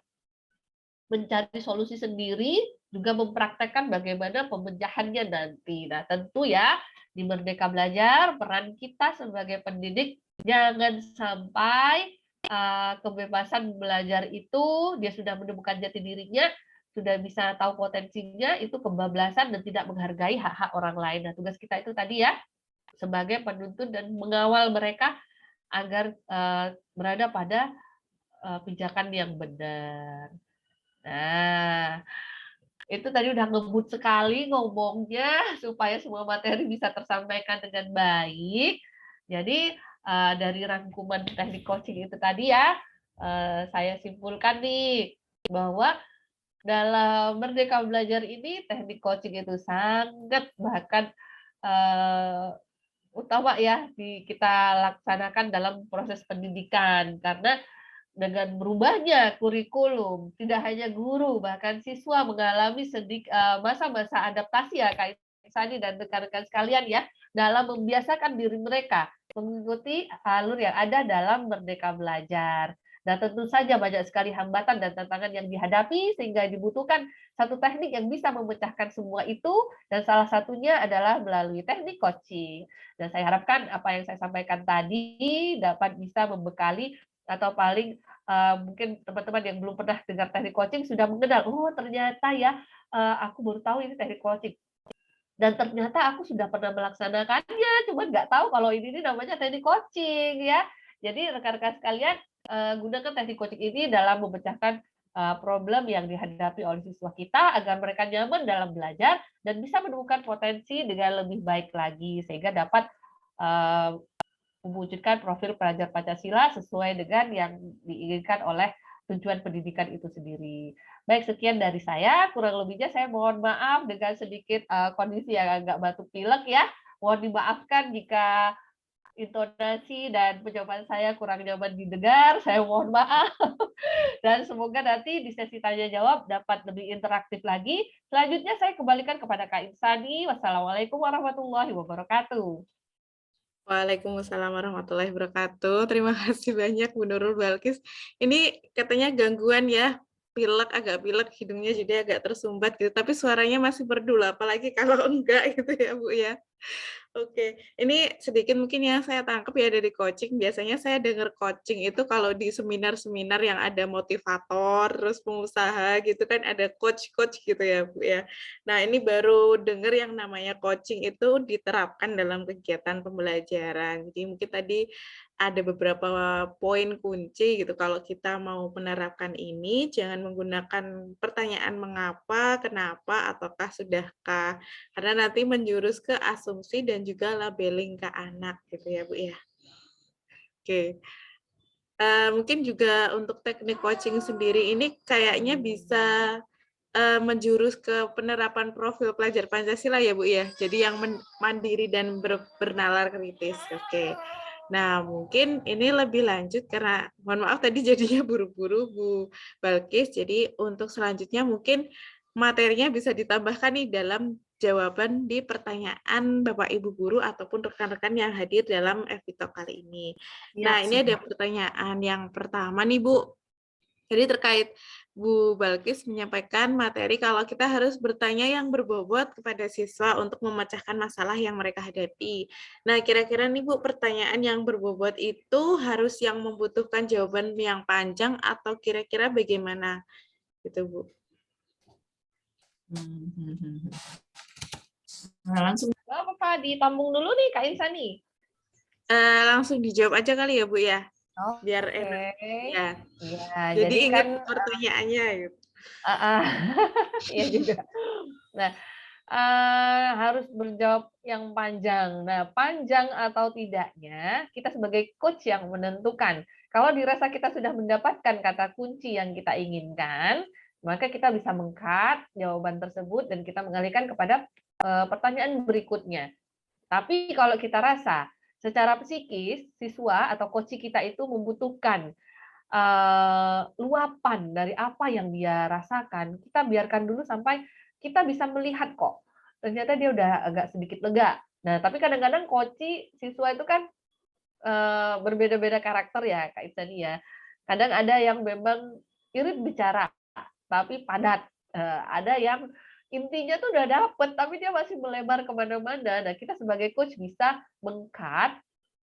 C: mencari solusi sendiri, juga mempraktekkan bagaimana pemecahannya nanti. Nah, tentu ya di Merdeka Belajar peran kita sebagai pendidik jangan sampai kebebasan belajar itu dia sudah menemukan jati dirinya, sudah bisa tahu potensinya, itu kebablasan dan tidak menghargai hak-hak orang lain. Nah, tugas kita itu tadi ya sebagai penuntun dan mengawal mereka agar berada pada pijakan yang benar. Nah, itu tadi udah ngebut sekali ngomongnya supaya semua materi bisa tersampaikan dengan baik. Jadi dari rangkuman teknik coaching itu tadi ya, saya simpulkan nih bahwa dalam Merdeka Belajar ini teknik coaching itu sangat bahkan utama ya kita laksanakan dalam proses pendidikan karena dengan berubahnya kurikulum tidak hanya guru bahkan siswa mengalami masa-masa adaptasi ya Kak Sani dan rekan-rekan sekalian ya dalam membiasakan diri mereka mengikuti alur yang ada dalam Merdeka Belajar. Dan tentu saja banyak sekali hambatan dan tantangan yang dihadapi sehingga dibutuhkan satu teknik yang bisa memecahkan semua itu dan salah satunya adalah melalui teknik coaching. Dan saya harapkan apa yang saya sampaikan tadi dapat bisa membekali atau paling mungkin teman-teman yang belum pernah dengar teknik coaching sudah mengenal, oh ternyata ya aku baru tahu ini teknik coaching. Dan ternyata aku sudah pernah melaksanakannya, cuma nggak tahu kalau ini namanya teknik coaching ya. Jadi rekan-rekan sekalian gunakan teknik coaching ini dalam memecahkan problem yang dihadapi oleh siswa kita agar mereka nyaman dalam belajar dan bisa menemukan potensi dengan lebih baik lagi sehingga dapat mewujudkan profil pelajar Pancasila sesuai dengan yang diinginkan oleh tujuan pendidikan itu sendiri. Baik, sekian dari saya. Kurang lebihnya saya mohon maaf dengan sedikit kondisi yang agak batuk pilek ya. Mohon dimaafkan jika intonasi dan penjawaban saya kurang nyaman didengar. Saya mohon maaf. Dan semoga nanti di sesi tanya jawab dapat lebih interaktif lagi. Selanjutnya saya kembalikan kepada Kak Insani. Wassalamualaikum warahmatullahi wabarakatuh.
A: Waalaikumsalam warahmatullahi wabarakatuh. Terima kasih banyak Bu Nurul Balkis. Ini katanya gangguan ya, agak pilek, hidungnya jadi agak tersumbat gitu. Tapi suaranya masih merdu, apalagi kalau enggak gitu ya Bu ya. Oke, ini sedikit mungkin yang saya tangkap ya dari coaching. Biasanya saya dengar coaching itu kalau di seminar-seminar yang ada motivator, terus pengusaha gitu kan ada coach-coach gitu ya Bu ya. Nah ini baru dengar yang namanya coaching itu diterapkan dalam kegiatan pembelajaran. Jadi mungkin tadi ada beberapa poin kunci gitu. Kalau kita mau menerapkan ini, jangan menggunakan pertanyaan mengapa, kenapa, ataukah, sudahkah. Karena nanti menjurus ke asumsi dan juga labeling ke anak gitu ya Bu ya. Oke. Mungkin juga untuk teknik coaching sendiri ini kayaknya bisa menjurus ke penerapan profil pelajar Pancasila ya Bu ya. Jadi yang mandiri dan bernalar kritis. Oke. Nah, mungkin ini lebih lanjut karena mohon maaf tadi jadinya buru-buru Bu Balkis. Jadi untuk selanjutnya mungkin materinya bisa ditambahkan nih dalam jawaban di pertanyaan Bapak Ibu guru ataupun rekan-rekan yang hadir dalam FITO kali ini. Nah, ini ada pertanyaan yang pertama nih Bu. Jadi terkait Bu Balkis menyampaikan materi kalau kita harus bertanya yang berbobot kepada siswa untuk memecahkan masalah yang mereka hadapi. Nah, kira-kira nih Bu, pertanyaan yang berbobot itu harus yang membutuhkan jawaban yang panjang atau kira-kira bagaimana? Gitu, Bu.
B: Nah, langsung
C: Apa ditambung dulu nih Kak Insani?
A: Langsung dijawab aja kali ya, Bu ya. Biar
C: Oke.
A: enak. Ya.
C: Ya,
A: Jadi ingat
C: kan
A: pertanyaannya gitu.
C: iya juga. Nah, harus berjawab yang panjang. Nah, panjang atau tidaknya kita sebagai coach yang menentukan. Kalau dirasa kita sudah mendapatkan kata kunci yang kita inginkan, maka kita bisa meng-cut jawaban tersebut dan kita mengalihkan kepada pertanyaan berikutnya. Tapi kalau kita rasa secara psikis siswa atau coach kita itu membutuhkan luapan dari apa yang dia rasakan, kita biarkan dulu sampai kita bisa melihat kok, ternyata dia udah agak sedikit lega. Nah, tapi kadang-kadang coach siswa itu kan berbeda-beda karakter ya, Kak Insani ya. Kadang ada yang memang irit bicara, tapi padat. Ada yang intinya tuh udah dapet, tapi dia masih melebar kemana-mana. Nah, kita sebagai coach bisa meng-cut,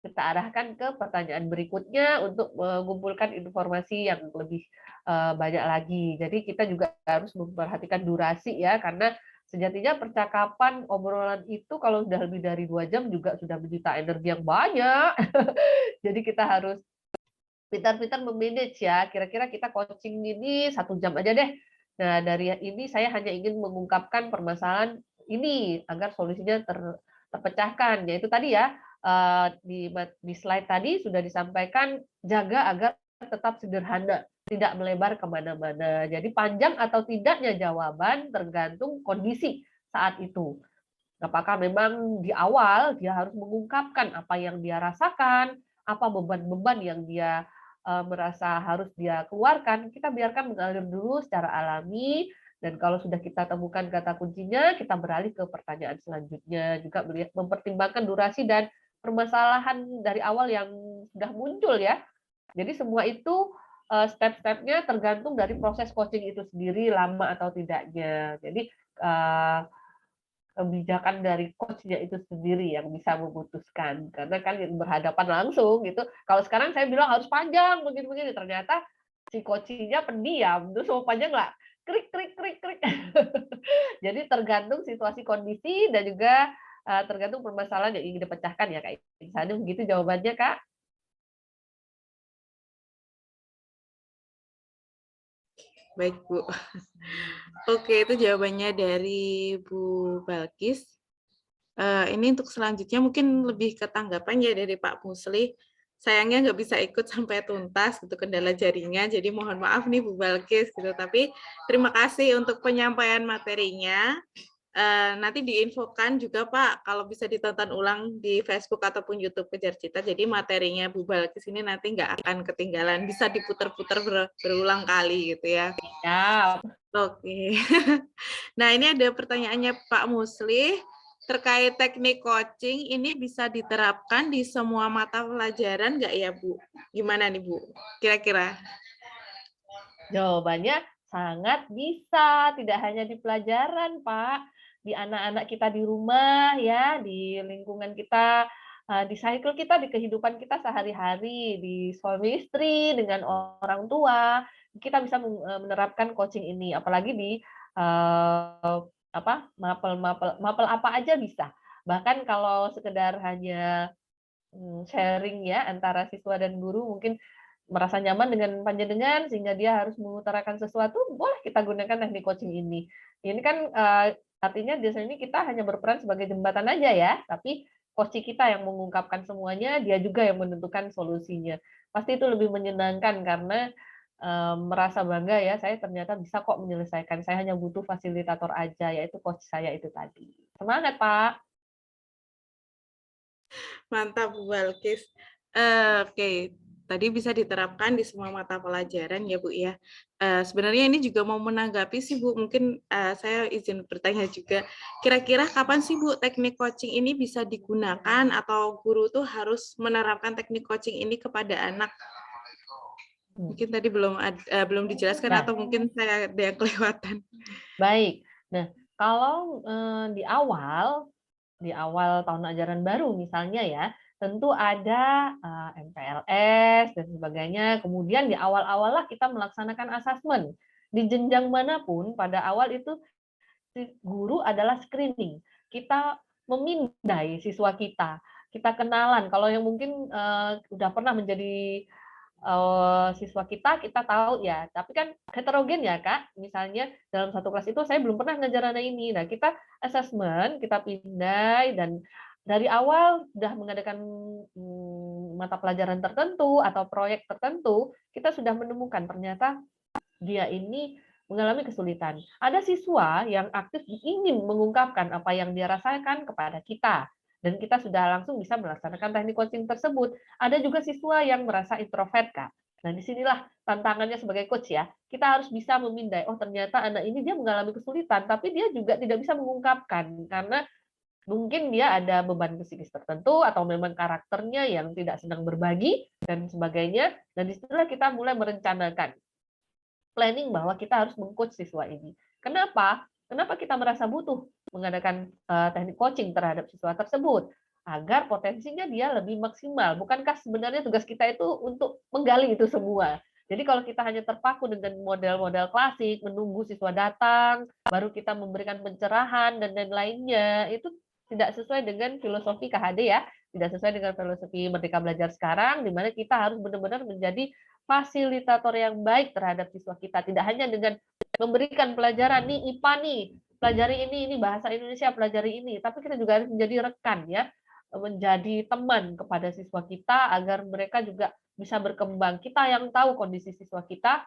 C: kita arahkan ke pertanyaan berikutnya untuk mengumpulkan informasi yang lebih banyak lagi. Jadi kita juga harus memperhatikan durasi ya, karena sejatinya percakapan obrolan itu kalau sudah lebih dari 2 jam juga sudah menyita energi yang banyak. Jadi kita harus pintar-pintar memanage ya. Kira-kira kita coaching ini 1 jam aja deh. Nah, dari ini saya hanya ingin mengungkapkan permasalahan ini agar solusinya terpecahkan. Yaitu tadi ya, di slide tadi sudah disampaikan jaga agar tetap sederhana. tidak melebar kemana-mana. Jadi panjang atau tidaknya jawaban tergantung kondisi saat itu. Apakah memang di awal dia harus mengungkapkan apa yang dia rasakan, apa beban-beban yang dia merasa harus dia keluarkan, kita biarkan mengalir dulu secara alami, dan kalau sudah kita temukan kata kuncinya, kita beralih ke pertanyaan selanjutnya, juga mempertimbangkan durasi dan permasalahan dari awal yang sudah muncul ya. Jadi semua itu step-stepnya tergantung dari proses coaching itu sendiri, lama atau tidaknya. Jadi kebijakan dari coach-nya itu sendiri yang bisa memutuskan, karena kan berhadapan langsung gitu. Kalau sekarang saya bilang harus panjang begini-begini, ternyata si coach-nya pendiam, terus mau panjang nggak? Krik krik krik krik. Jadi tergantung situasi kondisi dan juga tergantung permasalahan yang ingin dipecahkan ya Kak. Misalnya begitu jawabannya Kak.
A: Baik, Bu. Oke, itu jawabannya dari Bu Balkis. Ini untuk selanjutnya mungkin lebih ke tanggapan ya dari Pak Musli. Sayangnya nggak bisa ikut sampai tuntas gitu kendala jaringan, jadi mohon maaf nih Bu Balkis gitu. Tapi terima kasih untuk penyampaian materinya. Nanti diinfokan juga Pak, kalau bisa ditonton ulang di Facebook ataupun YouTube Kejar Cita. Jadi materinya Bu Balkis ini nanti nggak akan ketinggalan, bisa diputar-putar berulang kali gitu ya.
C: Ya.
A: Oke. Nah ini ada pertanyaannya Pak Musli. Terkait teknik coaching, ini bisa diterapkan di semua mata pelajaran nggak ya, Bu? Gimana nih, Bu? Kira-kira?
C: Jawabannya sangat bisa, tidak hanya di pelajaran, Pak. Di anak-anak kita di rumah, ya, di lingkungan kita, di cycle kita, di kehidupan kita sehari-hari, di suami istri, dengan orang tua, kita bisa menerapkan coaching ini. Apalagi di mapel apa aja bisa. Bahkan kalau sekedar hanya sharing ya antara siswa dan guru, mungkin merasa nyaman dengan panjenengan sehingga dia harus mengutarakan sesuatu, boleh kita gunakan teknik coaching ini. Ini kan artinya di sini kita hanya berperan sebagai jembatan aja ya, tapi coach kita yang mengungkapkan semuanya, dia juga yang menentukan solusinya. Pasti itu lebih menyenangkan karena merasa bangga ya, saya ternyata bisa kok menyelesaikan. Saya hanya butuh fasilitator aja, yaitu coach saya itu tadi. Semangat, Pak.
A: Mantap, Bu Balkis. Oke, tadi bisa diterapkan di semua mata pelajaran ya, Bu ya. Sebenarnya ini juga mau menanggapi sih, Bu. Mungkin saya izin bertanya juga. Kira-kira kapan sih, Bu, teknik coaching ini bisa digunakan atau guru tuh harus menerapkan teknik coaching ini kepada anak? Mungkin tadi belum dijelaskan
C: Nah,
A: atau mungkin saya ada yang kelewatan.
C: baik. Nah, kalau di awal tahun ajaran baru misalnya ya, tentu ada MPLS dan sebagainya. Kemudian di awal-awal lah kita melaksanakan asesmen. Di jenjang manapun, pada awal itu si guru adalah screening. Kita memindai siswa kita. Kita kenalan. Kalau yang mungkin udah pernah menjadi siswa kita tahu ya. Tapi kan heterogen ya Kak. Misalnya dalam satu kelas itu saya belum pernah ngajar anak ini. Nah kita assessment, kita pindai, dan dari awal sudah mengadakan mata pelajaran tertentu atau proyek tertentu, kita sudah menemukan ternyata dia ini mengalami kesulitan. Ada siswa yang aktif ingin mengungkapkan apa yang dia rasakan kepada kita, dan kita sudah langsung bisa melaksanakan teknik coaching tersebut. Ada juga siswa yang merasa introvert, Kak. Nah, disinilah tantangannya sebagai coach ya. Kita harus bisa memindai, oh ternyata anak ini dia mengalami kesulitan, tapi dia juga tidak bisa mengungkapkan, karena mungkin dia ada beban psikis tertentu, atau memang karakternya yang tidak senang berbagi, dan sebagainya. Dan disinilah kita mulai merencanakan planning bahwa kita harus meng-coach siswa ini. Kenapa? Kenapa kita merasa butuh mengadakan teknik coaching terhadap siswa tersebut? Agar potensinya dia lebih maksimal. Bukankah sebenarnya tugas kita itu untuk menggali itu semua? Jadi kalau kita hanya terpaku dengan model-model klasik, menunggu siswa datang, baru kita memberikan pencerahan dan lain-lainnya, itu tidak sesuai dengan filosofi KHD ya, tidak sesuai dengan filosofi Merdeka Belajar sekarang, di mana kita harus benar-benar menjadi fasilitator yang baik terhadap siswa kita. Tidak hanya dengan memberikan pelajaran, nih IPA nih, pelajari ini bahasa Indonesia, pelajari ini. Tapi kita juga harus menjadi rekan ya, menjadi teman kepada siswa kita agar mereka juga bisa berkembang. Kita yang tahu kondisi siswa kita,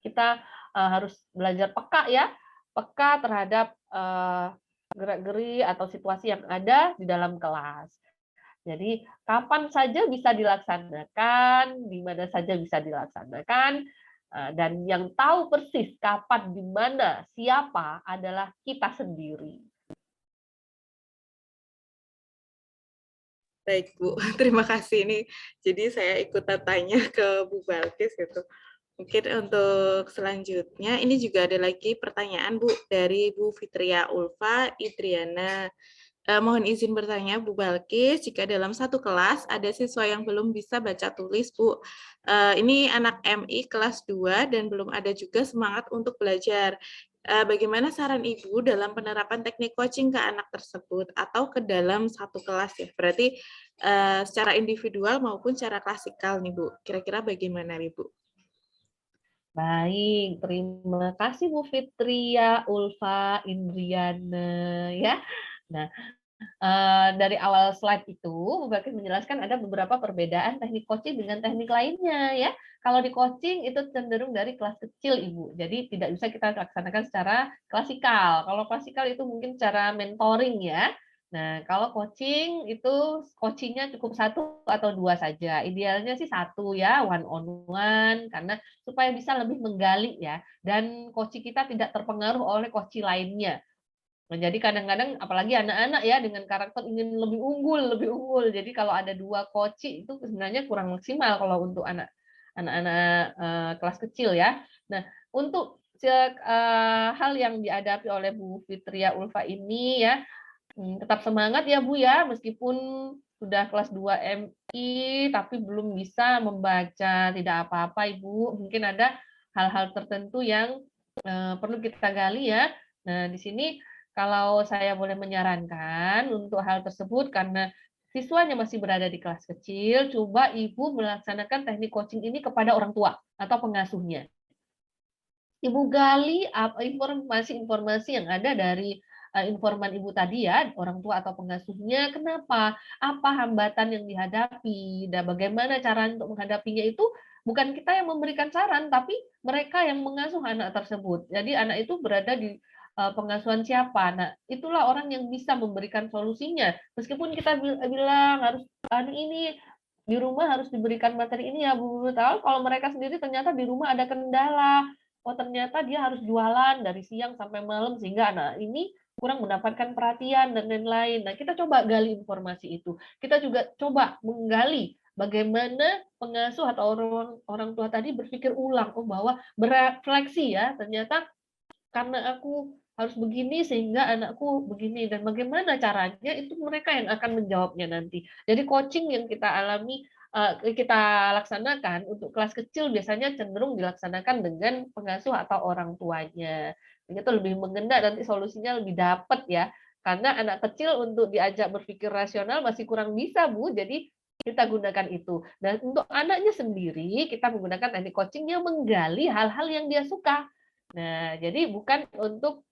C: kita harus belajar peka ya, peka terhadap gerak-geri atau situasi yang ada di dalam kelas. Jadi kapan saja bisa dilaksanakan, di mana saja bisa dilaksanakan, dan yang tahu persis kapan, di mana, siapa adalah kita sendiri.
A: Baik Bu, terima kasih ini. Jadi saya ikut tanya ke Bu Balkis gitu. Mungkin untuk selanjutnya, ini juga ada lagi pertanyaan Bu dari Bu Fitria Ulfa Idriana. Mohon izin bertanya Bu Balkis, jika dalam satu kelas ada siswa yang belum bisa baca tulis Bu, ini anak MI kelas 2 dan belum ada juga semangat untuk belajar. Bagaimana saran Ibu dalam penerapan teknik coaching ke anak tersebut atau ke dalam satu kelas ya? Berarti secara individual maupun secara klasikal nih Bu. Kira-kira bagaimana nih Bu?
C: Baik, terima kasih Bu Fitria Ulfa Indriana ya. Nah, dari awal slide itu, Bu Balkis menjelaskan ada beberapa perbedaan teknik coaching dengan teknik lainnya ya. Kalau di coaching itu cenderung dari kelas kecil Ibu, jadi tidak bisa kita laksanakan secara klasikal. Kalau klasikal itu mungkin secara mentoring ya. Nah, kalau coaching itu coachingnya cukup 1 atau 2 saja. Idealnya sih 1 ya, one on one, karena supaya bisa lebih menggali ya, dan coaching kita tidak terpengaruh oleh coaching lainnya. Nah, jadi kadang-kadang apalagi anak-anak ya dengan karakter ingin lebih unggul. Jadi kalau ada 2 coaching itu sebenarnya kurang maksimal kalau untuk anak-anak kelas kecil ya. Nah, untuk hal yang dihadapi oleh Bu Fitria Ulfa ini ya, tetap semangat ya Bu ya, meskipun sudah kelas 2 MI tapi belum bisa membaca, tidak apa-apa Ibu. Mungkin ada hal-hal tertentu yang perlu kita gali ya. Nah, di sini kalau saya boleh menyarankan untuk hal tersebut, karena siswanya masih berada di kelas kecil, coba Ibu melaksanakan teknik coaching ini kepada orang tua atau pengasuhnya. Ibu gali informasi-informasi yang ada dari informan Ibu tadi ya, orang tua atau pengasuhnya, kenapa, apa hambatan yang dihadapi, dan bagaimana cara untuk menghadapinya itu bukan kita yang memberikan saran, tapi mereka yang mengasuh anak tersebut. Jadi anak itu berada di pengasuhan siapa. Nah, itulah orang yang bisa memberikan solusinya. Meskipun kita bilang harus ini di rumah harus diberikan materi ini ya Bu, tahu kalau mereka sendiri ternyata di rumah ada kendala. Oh, ternyata dia harus jualan dari siang sampai malam sehingga anak ini kurang mendapatkan perhatian dan lain-lain. Nah, kita coba gali informasi itu. Kita juga coba menggali bagaimana pengasuh atau orang tua tadi berpikir ulang, bahwa berefleksi ya, ternyata karena aku harus begini sehingga anakku begini, dan bagaimana caranya itu mereka yang akan menjawabnya nanti. Jadi coaching yang kita alami, kita laksanakan untuk kelas kecil biasanya cenderung dilaksanakan dengan pengasuh atau orang tuanya. Itu lebih mengena, nanti solusinya lebih dapat ya. Karena anak kecil untuk diajak berpikir rasional masih kurang bisa Bu, jadi kita gunakan itu. Dan untuk anaknya sendiri kita menggunakan teknik coaching yang menggali hal-hal yang dia suka. Nah, jadi bukan untuk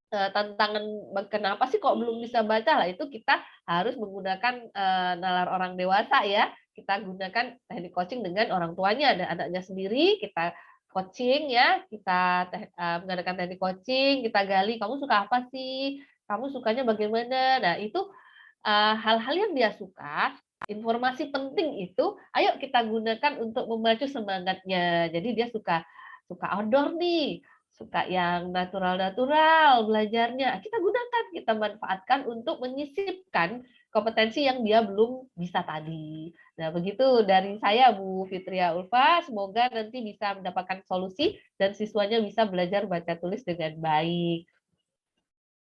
C: tantangan kenapa sih kok belum bisa baca, lah itu kita harus menggunakan nalar orang dewasa ya. Kita gunakan teknik coaching dengan orang tuanya dan anaknya sendiri, kita coaching ya, kita menggunakan teknik coaching, kita gali kamu suka apa sih? Kamu sukanya bagaimana? Nah, itu hal-hal yang dia suka, informasi penting itu ayo kita gunakan untuk memacu semangatnya. Jadi dia suka outdoor nih, suka yang natural-natural belajarnya, kita gunakan, kita manfaatkan untuk menyisipkan kompetensi yang dia belum bisa tadi. Nah, begitu dari saya Bu Fitria Ulfa, semoga nanti bisa mendapatkan solusi dan siswanya bisa belajar baca tulis dengan baik.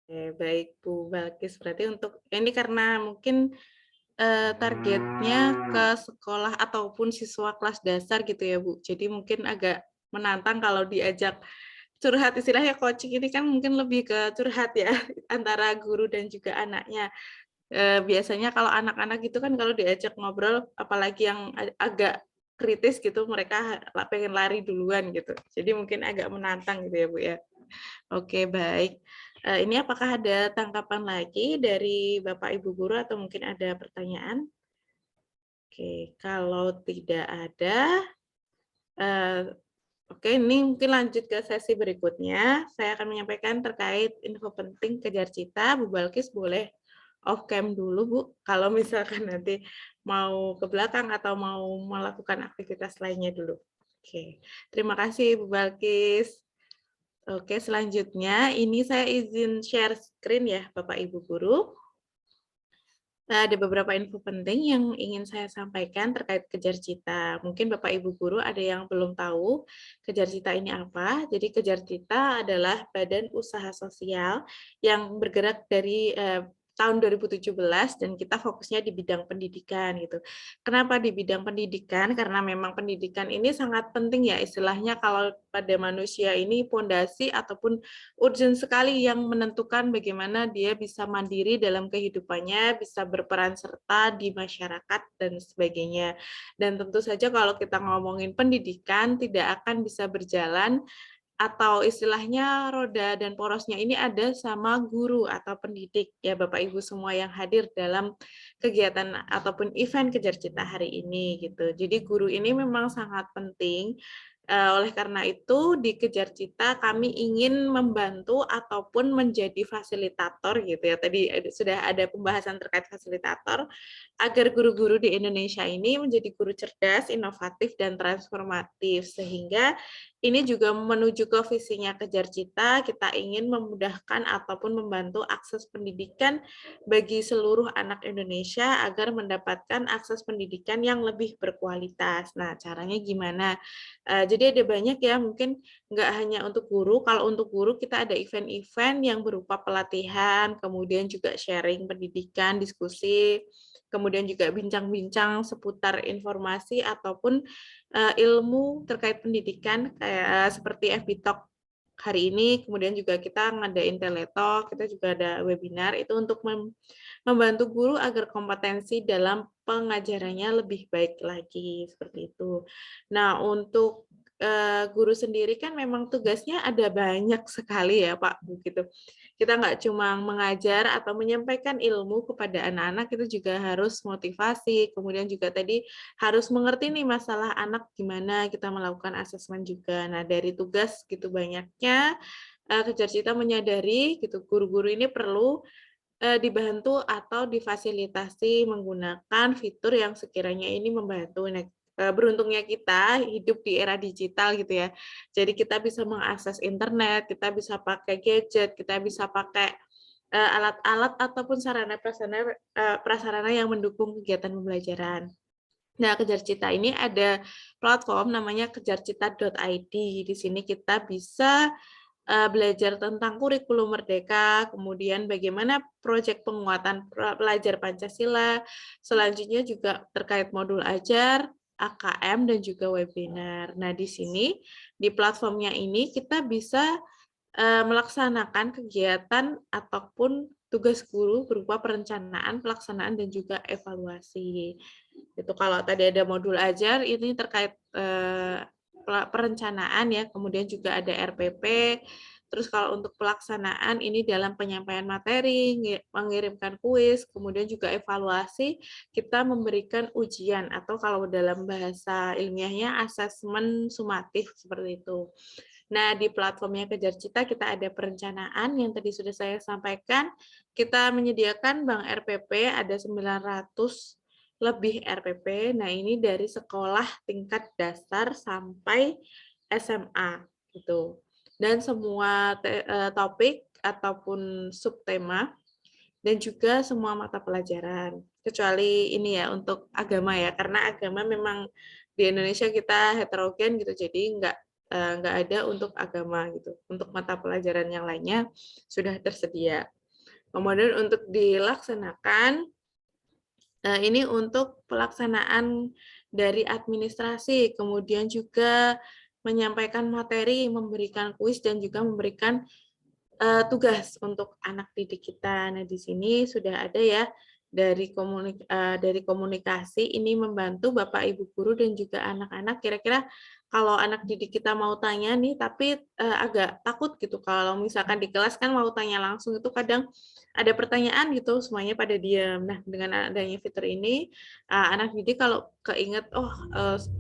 A: Oke, baik Bu Balkis. Berarti untuk ini karena mungkin targetnya ke sekolah ataupun siswa kelas dasar gitu ya Bu. Jadi mungkin agak menantang kalau diajak curhat, istilahnya coaching ini kan mungkin lebih ke curhat ya antara guru dan juga anaknya. Biasanya kalau anak-anak itu kan kalau diajak ngobrol, apalagi yang agak kritis gitu, mereka pengen lari duluan gitu. Jadi mungkin agak menantang gitu ya Bu ya. Oke, baik. Ini apakah ada tanggapan lagi dari Bapak Ibu guru atau mungkin ada pertanyaan? Oke, kalau tidak ada, Oke, ini mungkin lanjut ke sesi berikutnya. Saya akan menyampaikan terkait info penting Kejar Cita. Bu Balkis boleh off cam dulu, Bu. Kalau misalkan nanti mau ke belakang atau mau melakukan aktivitas lainnya dulu. Oke, terima kasih Bu Balkis. Oke, selanjutnya ini saya izin share screen ya, Bapak Ibu Guru. Ada beberapa info penting yang ingin saya sampaikan terkait Kejar Cita. Mungkin Bapak Ibu Guru ada yang belum tahu Kejar Cita ini apa. Jadi Kejar Cita adalah badan usaha sosial yang bergerak dari tahun 2017 dan kita fokusnya di bidang pendidikan gitu. Kenapa di bidang pendidikan? Karena memang pendidikan ini sangat penting ya, istilahnya kalau pada manusia ini pondasi ataupun urgent sekali yang menentukan bagaimana dia bisa mandiri dalam kehidupannya, bisa berperan serta di masyarakat dan sebagainya. Dan tentu saja kalau kita ngomongin pendidikan tidak akan bisa berjalan atau istilahnya roda dan porosnya ini ada sama guru atau pendidik ya Bapak Ibu semua yang hadir dalam kegiatan ataupun event Kejar Cita hari ini gitu. Jadi guru ini memang sangat penting. Oleh karena itu di Kejar Cita kami ingin membantu ataupun menjadi fasilitator gitu ya. Tadi sudah ada pembahasan terkait fasilitator agar guru-guru di Indonesia ini menjadi guru cerdas, inovatif dan transformatif sehingga ini juga menuju ke visinya Kejar Cita, kita ingin memudahkan ataupun membantu akses pendidikan bagi seluruh anak Indonesia agar mendapatkan akses pendidikan yang lebih berkualitas. Nah, caranya gimana? Jadi ada banyak ya, mungkin nggak hanya untuk guru, kalau untuk guru kita ada event-event yang berupa pelatihan, kemudian juga sharing pendidikan, diskusi, kemudian juga bincang-bincang seputar informasi ataupun ilmu terkait pendidikan kayak seperti FB Talk hari ini, kemudian juga kita ngadain teletalk, kita juga ada webinar itu untuk membantu guru agar kompetensi dalam pengajarannya lebih baik lagi seperti itu. Nah, untuk guru sendiri kan memang tugasnya ada banyak sekali ya Pak Bu gitu. Kita nggak cuma mengajar atau menyampaikan ilmu kepada anak-anak, itu juga harus motivasi, kemudian juga tadi harus mengerti nih masalah anak gimana kita melakukan asesmen juga. Nah, dari tugas gitu banyaknya Kejar Cita menyadari gitu guru-guru ini perlu dibantu atau difasilitasi menggunakan fitur yang sekiranya ini membantu. Nah, beruntungnya kita hidup di era digital gitu ya. Jadi kita bisa mengakses internet, kita bisa pakai gadget, kita bisa pakai alat-alat ataupun prasarana yang mendukung kegiatan pembelajaran. Nah, Kejar Cita ini ada platform namanya kejarcita.id. Di sini kita bisa belajar tentang kurikulum merdeka, kemudian bagaimana proyek penguatan pelajar Pancasila, selanjutnya juga terkait modul ajar, AKM, dan juga webinar. Nah, di sini, di platformnya ini kita bisa melaksanakan kegiatan ataupun tugas guru berupa perencanaan, pelaksanaan, dan juga evaluasi. Itu kalau tadi ada modul ajar, ini terkait perencanaan ya, kemudian juga ada RPP, terus kalau untuk pelaksanaan ini dalam penyampaian materi, mengirimkan kuis, kemudian juga evaluasi, kita memberikan ujian atau kalau dalam bahasa ilmiahnya asesmen sumatif seperti itu. Nah, di platformnya Kejar Cita kita ada perencanaan yang tadi sudah saya sampaikan. Kita menyediakan bank RPP ada 900 lebih RPP. Nah, ini dari sekolah tingkat dasar sampai SMA gitu. Dan semua topik ataupun subtema dan juga semua mata pelajaran. Kecuali ini ya untuk agama ya, karena agama memang di Indonesia kita heterogen gitu, jadi nggak ada untuk agama gitu. Untuk mata pelajaran yang lainnya sudah tersedia. Kemudian untuk dilaksanakan ini untuk pelaksanaan dari administrasi, kemudian juga menyampaikan materi, memberikan kuis, dan juga memberikan tugas untuk anak didik kita. Nah, di sini sudah ada ya dari komunikasi ini membantu Bapak Ibu guru dan juga anak-anak. Kira-kira kalau anak didik kita mau tanya nih, tapi agak takut gitu. Kalau misalkan di kelas kan mau tanya langsung itu kadang ada pertanyaan gitu, semuanya pada diam. Nah, dengan adanya fitur ini, anak didik kalau keinget, oh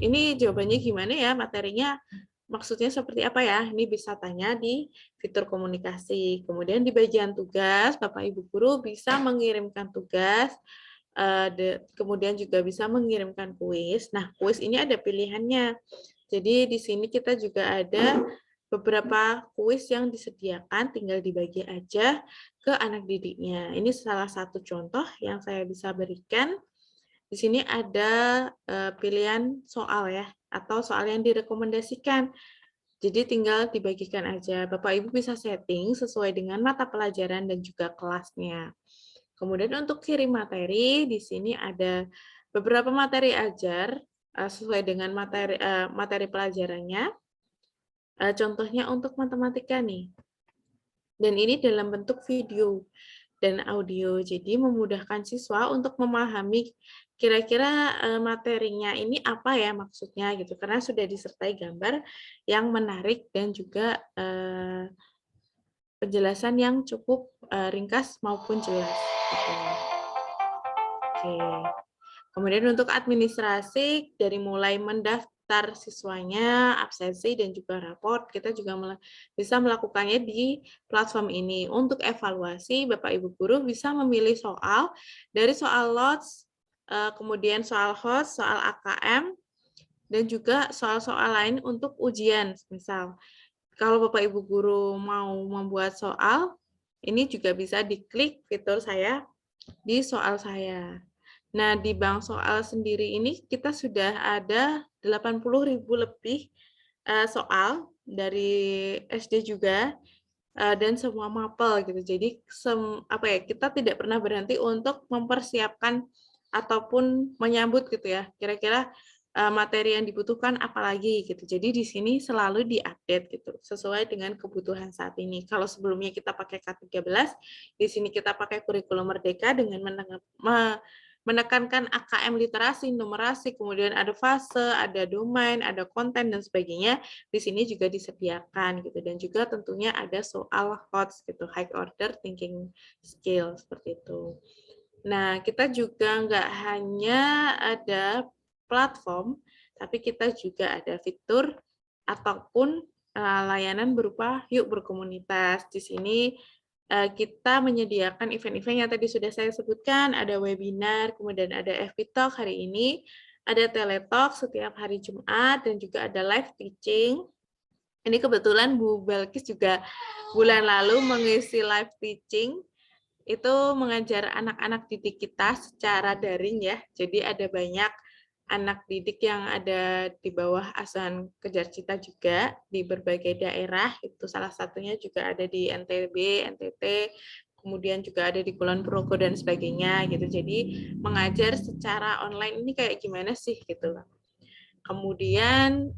A: ini jawabannya gimana ya materinya, maksudnya seperti apa ya? Ini bisa tanya di fitur komunikasi. Kemudian di bagian tugas, Bapak Ibu guru bisa mengirimkan tugas, kemudian juga bisa mengirimkan kuis. Nah, kuis ini ada pilihannya. Jadi di sini kita juga ada beberapa kuis yang disediakan, tinggal dibagi aja ke anak didiknya. Ini salah satu contoh yang saya bisa berikan. Di sini ada pilihan soal ya, atau soal yang direkomendasikan. Jadi tinggal dibagikan aja. Bapak Ibu bisa setting sesuai dengan mata pelajaran dan juga kelasnya. Kemudian untuk kirim materi, di sini ada beberapa materi ajar sesuai dengan materi pelajarannya. Contohnya untuk matematika nih. Dan ini dalam bentuk video dan audio. Jadi memudahkan siswa untuk memahami kira-kira materinya ini apa ya maksudnya gitu. Karena sudah disertai gambar yang menarik dan juga penjelasan yang cukup ringkas maupun jelas. Gitu. Oke. Kemudian untuk administrasi, dari mulai mendaftar siswanya, absensi, dan juga raport, kita juga bisa melakukannya di platform ini. Untuk evaluasi, Bapak Ibu Guru bisa memilih soal, dari soal LOTS, kemudian soal host, soal AKM, dan juga soal-soal lain untuk ujian. Misal, kalau Bapak Ibu Guru mau membuat soal, ini juga bisa diklik fitur saya di soal saya. Nah, di bank soal sendiri ini kita sudah ada 80.000 lebih soal dari SD juga dan semua mapel gitu. Jadi kita tidak pernah berhenti untuk mempersiapkan ataupun menyambut gitu ya. Kira-kira materi yang dibutuhkan apalagi gitu. Jadi di sini selalu diupdate gitu sesuai dengan kebutuhan saat ini. Kalau sebelumnya kita pakai K13, di sini kita pakai kurikulum merdeka dengan menekankan AKM literasi, numerasi, kemudian ada fase, ada domain, ada konten dan sebagainya. Di sini juga disediakan gitu, dan juga tentunya ada soal HOTS gitu, high order thinking skill seperti itu. Nah, kita juga nggak hanya ada platform, tapi kita juga ada fitur ataupun layanan berupa yuk berkomunitas. Di sini kita menyediakan event-event yang tadi sudah saya sebutkan, ada webinar, kemudian ada FB Talk hari ini, ada Teletalk setiap hari Jumat, dan juga ada live teaching. Ini kebetulan Bu Belkis juga bulan lalu mengisi live teaching, itu mengajar anak-anak didik kita secara daring ya. Jadi ada banyak anak didik yang ada di bawah asuhan Kejar Cita juga di berbagai daerah. Itu salah satunya juga ada di NTB, NTT, kemudian juga ada di Kulon Progo dan sebagainya gitu. Jadi mengajar secara online ini kayak gimana sih gitu loh. Kemudian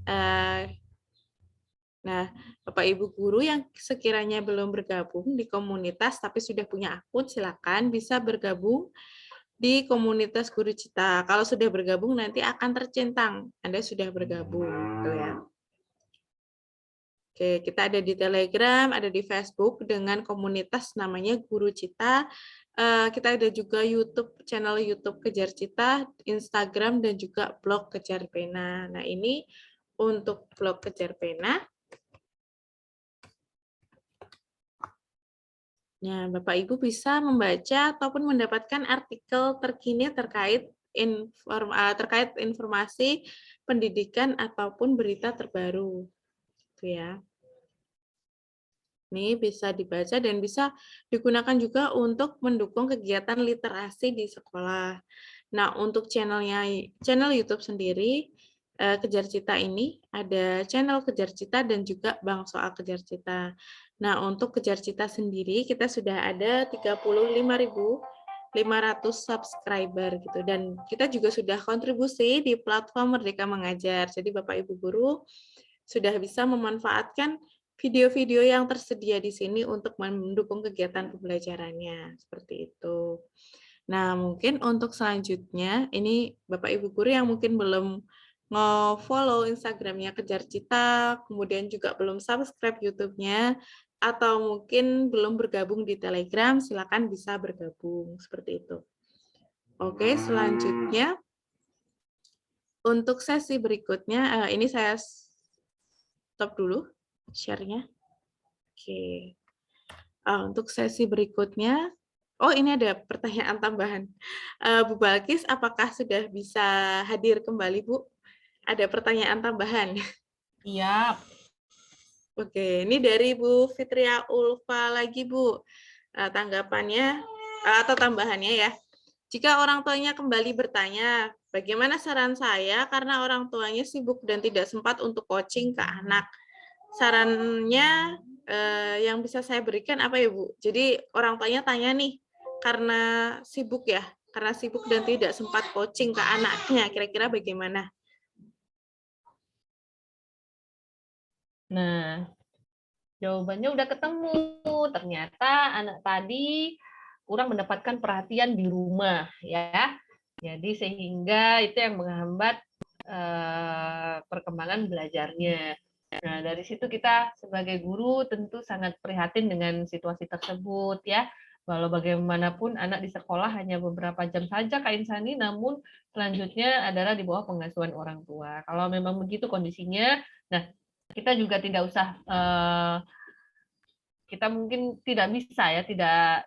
A: nah, Bapak Ibu guru yang sekiranya belum bergabung di komunitas tapi sudah punya akun, silakan bisa bergabung di komunitas Guru Cita. Kalau sudah bergabung nanti akan tercentang Anda sudah bergabung, gitu ya. Oke, kita ada di Telegram, ada di Facebook dengan komunitas namanya Guru Cita. Kita ada juga YouTube, channel YouTube Kejar Cita, Instagram, dan juga blog Kejar Pena. Nah, ini untuk blog Kejar Pena. Nah, Bapak Ibu bisa membaca ataupun mendapatkan artikel terkini terkait informasi pendidikan ataupun berita terbaru. Gitu ya. Ini bisa dibaca dan bisa digunakan juga untuk mendukung kegiatan literasi di sekolah. Nah, untuk channel YouTube sendiri, Kejar Cita ini ada channel Kejar Cita dan juga Bank Soal Kejar Cita. Nah, untuk Kejar Cita sendiri kita sudah ada 35.500 subscriber gitu, dan kita juga sudah kontribusi di platform Merdeka Mengajar. Jadi Bapak Ibu guru sudah bisa memanfaatkan video-video yang tersedia di sini untuk mendukung kegiatan pembelajarannya, seperti itu. Nah, mungkin untuk selanjutnya, ini Bapak Ibu guru yang mungkin belum nge-follow Instagram-nya Kejar Cita, kemudian juga belum subscribe YouTube-nya, atau mungkin belum bergabung di Telegram, silakan bisa bergabung, seperti itu. Oke, selanjutnya, untuk sesi berikutnya, ini saya stop dulu share-nya. Oke. Untuk sesi berikutnya, oh ini ada pertanyaan tambahan. Bu Balkis, apakah sudah bisa hadir kembali, Bu? Ada pertanyaan tambahan.
C: Iya.
A: Oke, ini dari Bu Fitria Ulfa lagi, Bu. Tanggapannya atau tambahannya ya. Jika orang tuanya kembali bertanya, bagaimana saran saya karena orang tuanya sibuk dan tidak sempat untuk coaching ke anak. Sarannya yang bisa saya berikan apa ya, Bu? Jadi orang tuanya tanya nih, karena sibuk ya, karena sibuk dan tidak sempat coaching ke anaknya, kira-kira bagaimana?
C: Nah, jawabannya udah ketemu. Ternyata anak tadi kurang mendapatkan perhatian di rumah, ya. Jadi sehingga itu yang menghambat perkembangan belajarnya. Nah, dari situ kita sebagai guru tentu sangat prihatin dengan situasi tersebut, ya. Walau bagaimanapun anak di sekolah hanya beberapa jam saja Kak Insani, namun selanjutnya adalah di bawah pengasuhan orang tua. Kalau memang begitu kondisinya, nah kita juga tidak usah kita mungkin tidak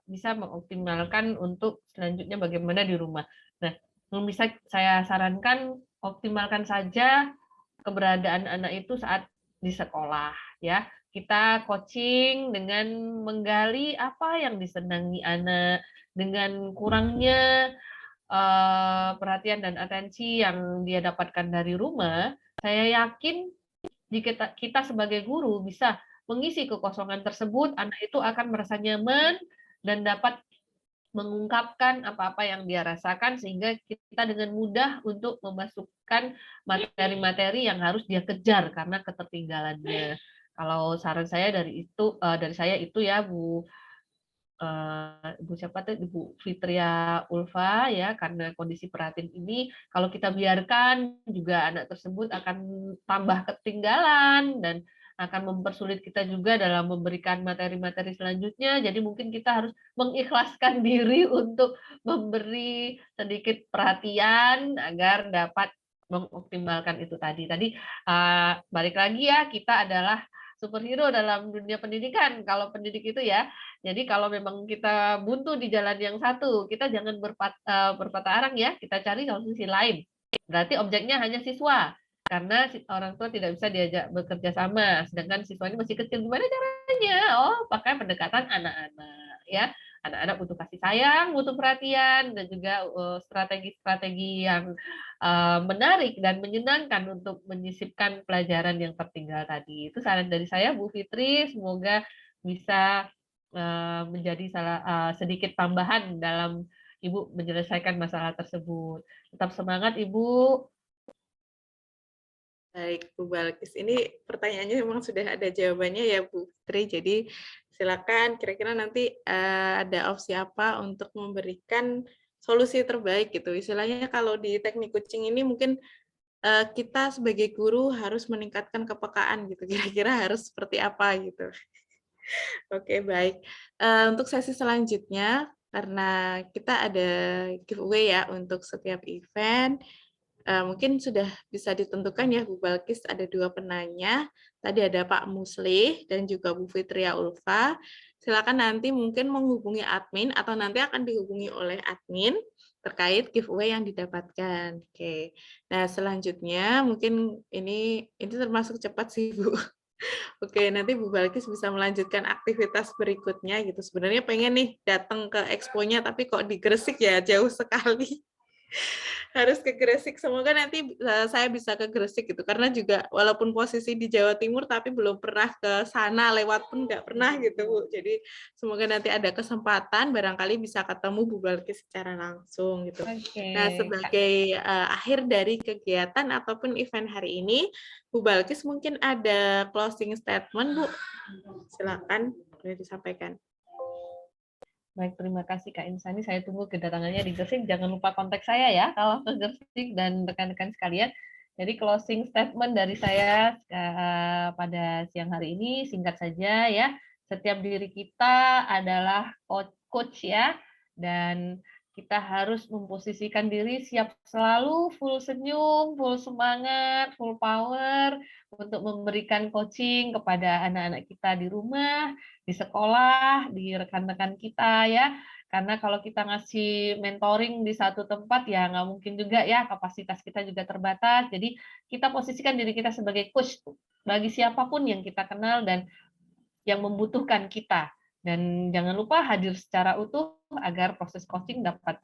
C: bisa mengoptimalkan untuk selanjutnya bagaimana di rumah. Nah, yang bisa saya sarankan optimalkan saja keberadaan anak itu saat di sekolah, ya. Kita coaching dengan menggali apa yang disenangi anak, dengan kurangnya perhatian dan atensi yang dia dapatkan dari rumah. Saya yakin jika kita sebagai guru bisa mengisi kekosongan tersebut, anak itu akan merasa nyaman dan dapat mengungkapkan apa-apa yang dia rasakan sehingga kita dengan mudah untuk memasukkan materi-materi yang harus dia kejar karena ketertinggalannya. Kalau saran saya dari saya itu ya Bu siapa tuh Ibu Fitria Ulfa, ya, karena kondisi perhatian ini kalau kita biarkan juga anak tersebut akan tambah ketinggalan dan akan mempersulit kita juga dalam memberikan materi-materi selanjutnya. Jadi mungkin kita harus mengikhlaskan diri untuk memberi sedikit perhatian agar dapat mengoptimalkan itu tadi. Tadi balik lagi ya, kita adalah superhero dalam dunia pendidikan. Kalau pendidik itu ya, jadi kalau memang kita buntu di jalan yang satu, kita jangan berpatah arang ya, kita cari solusi lain. Berarti objeknya hanya siswa, karena orang tua tidak bisa diajak bekerja sama, sedangkan siswa ini masih kecil. Gimana caranya? Oh, pakai pendekatan anak-anak, ya. Anak-anak butuh kasih sayang, butuh perhatian, dan juga strategi-strategi yang menarik dan menyenangkan untuk menyisipkan pelajaran yang tertinggal tadi. Itu saran dari saya, Bu Fitri. Semoga bisa menjadi sedikit tambahan dalam Ibu menyelesaikan masalah tersebut. Tetap semangat, Ibu.
A: Baik, Bu Balkis. Ini pertanyaannya memang sudah ada jawabannya ya, Bu Fitri. Jadi silakan kira-kira nanti ada opsi apa untuk memberikan solusi terbaik gitu. Istilahnya kalau di teknik coaching ini mungkin kita sebagai guru harus meningkatkan kepekaan gitu. Kira-kira harus seperti apa gitu. Oke, baik. Untuk sesi selanjutnya, karena kita ada giveaway ya untuk setiap event, mungkin sudah bisa ditentukan ya Bu Balkis, ada 2 penanya. Tadi ada Pak Muslih dan juga Bu Fitria Ulfa. Silakan nanti mungkin menghubungi admin atau nanti akan dihubungi oleh admin terkait giveaway yang didapatkan. Oke. Nah, selanjutnya mungkin ini termasuk cepat sih, Bu. Oke, nanti Bu Balkis bisa melanjutkan aktivitas berikutnya gitu. Sebenarnya pengen nih datang ke expo-nya, tapi kok di Gresik ya, jauh sekali. Harus ke Gresik. Semoga nanti saya bisa ke Gresik gitu. Karena juga walaupun posisi di Jawa Timur, tapi belum pernah ke sana, lewat pun nggak pernah gitu, Bu. Jadi semoga nanti ada kesempatan, barangkali bisa ketemu Bu Balkis secara langsung gitu. Nah, sebagai akhir dari kegiatan ataupun event hari ini, Bu Balkis mungkin ada closing statement, Bu. Silakan, boleh disampaikan.
C: Baik, terima kasih Kak Insani. Saya tunggu kedatangannya di Gresik. Jangan lupa kontak saya ya kalau ke Gresik dan rekan-rekan sekalian. Jadi closing statement dari saya pada siang hari ini singkat saja ya. Setiap diri kita adalah coach ya, dan kita harus memposisikan diri siap selalu full senyum, full semangat, full power untuk memberikan coaching kepada anak-anak kita di rumah, di sekolah, di rekan-rekan kita ya. Karena kalau kita ngasih mentoring di satu tempat ya nggak mungkin juga ya, kapasitas kita juga terbatas. Jadi kita posisikan diri kita sebagai coach bagi siapapun yang kita kenal dan yang membutuhkan kita. Dan jangan lupa hadir secara utuh agar proses coaching dapat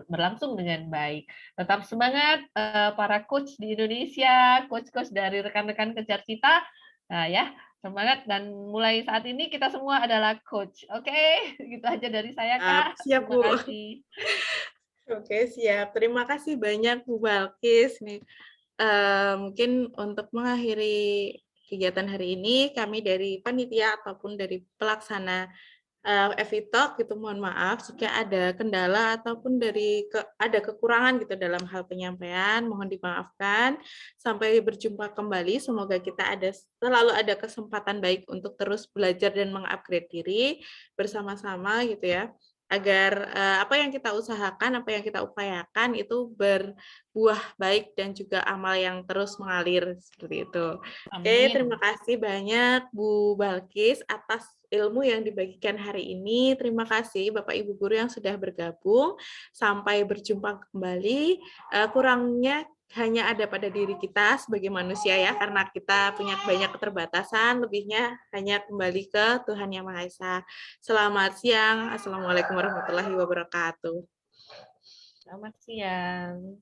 C: berlangsung dengan baik. Tetap semangat para coach di Indonesia, coach-coach dari rekan-rekan Kejar Cita. Nah ya, semangat dan mulai saat ini kita semua adalah coach. Oke, gitu aja dari saya Kak.
A: Siap,
C: Terima
A: Bu.
C: kasih.
A: Oke, siap. Terima kasih banyak Bu Balkis nih. Mungkin untuk mengakhiri kegiatan hari ini, kami dari panitia ataupun dari pelaksana FE Talk gitu, mohon maaf jika ada kendala ataupun ada kekurangan gitu dalam hal penyampaian, mohon dimaafkan. Sampai berjumpa kembali, semoga kita selalu ada kesempatan baik untuk terus belajar dan mengupgrade diri bersama-sama gitu ya, agar apa yang kita usahakan, apa yang kita upayakan itu berbuah baik dan juga amal yang terus mengalir seperti itu. Oke, terima kasih banyak Bu Balkis atas ilmu yang dibagikan hari ini. Terima kasih Bapak Ibu guru yang sudah bergabung. Sampai berjumpa kembali. Kurangnya hanya ada pada diri kita sebagai manusia ya, karena kita punya banyak keterbatasan, lebihnya hanya kembali ke Tuhan Yang Maha Esa. Selamat siang. Assalamualaikum warahmatullahi wabarakatuh.
C: Selamat siang.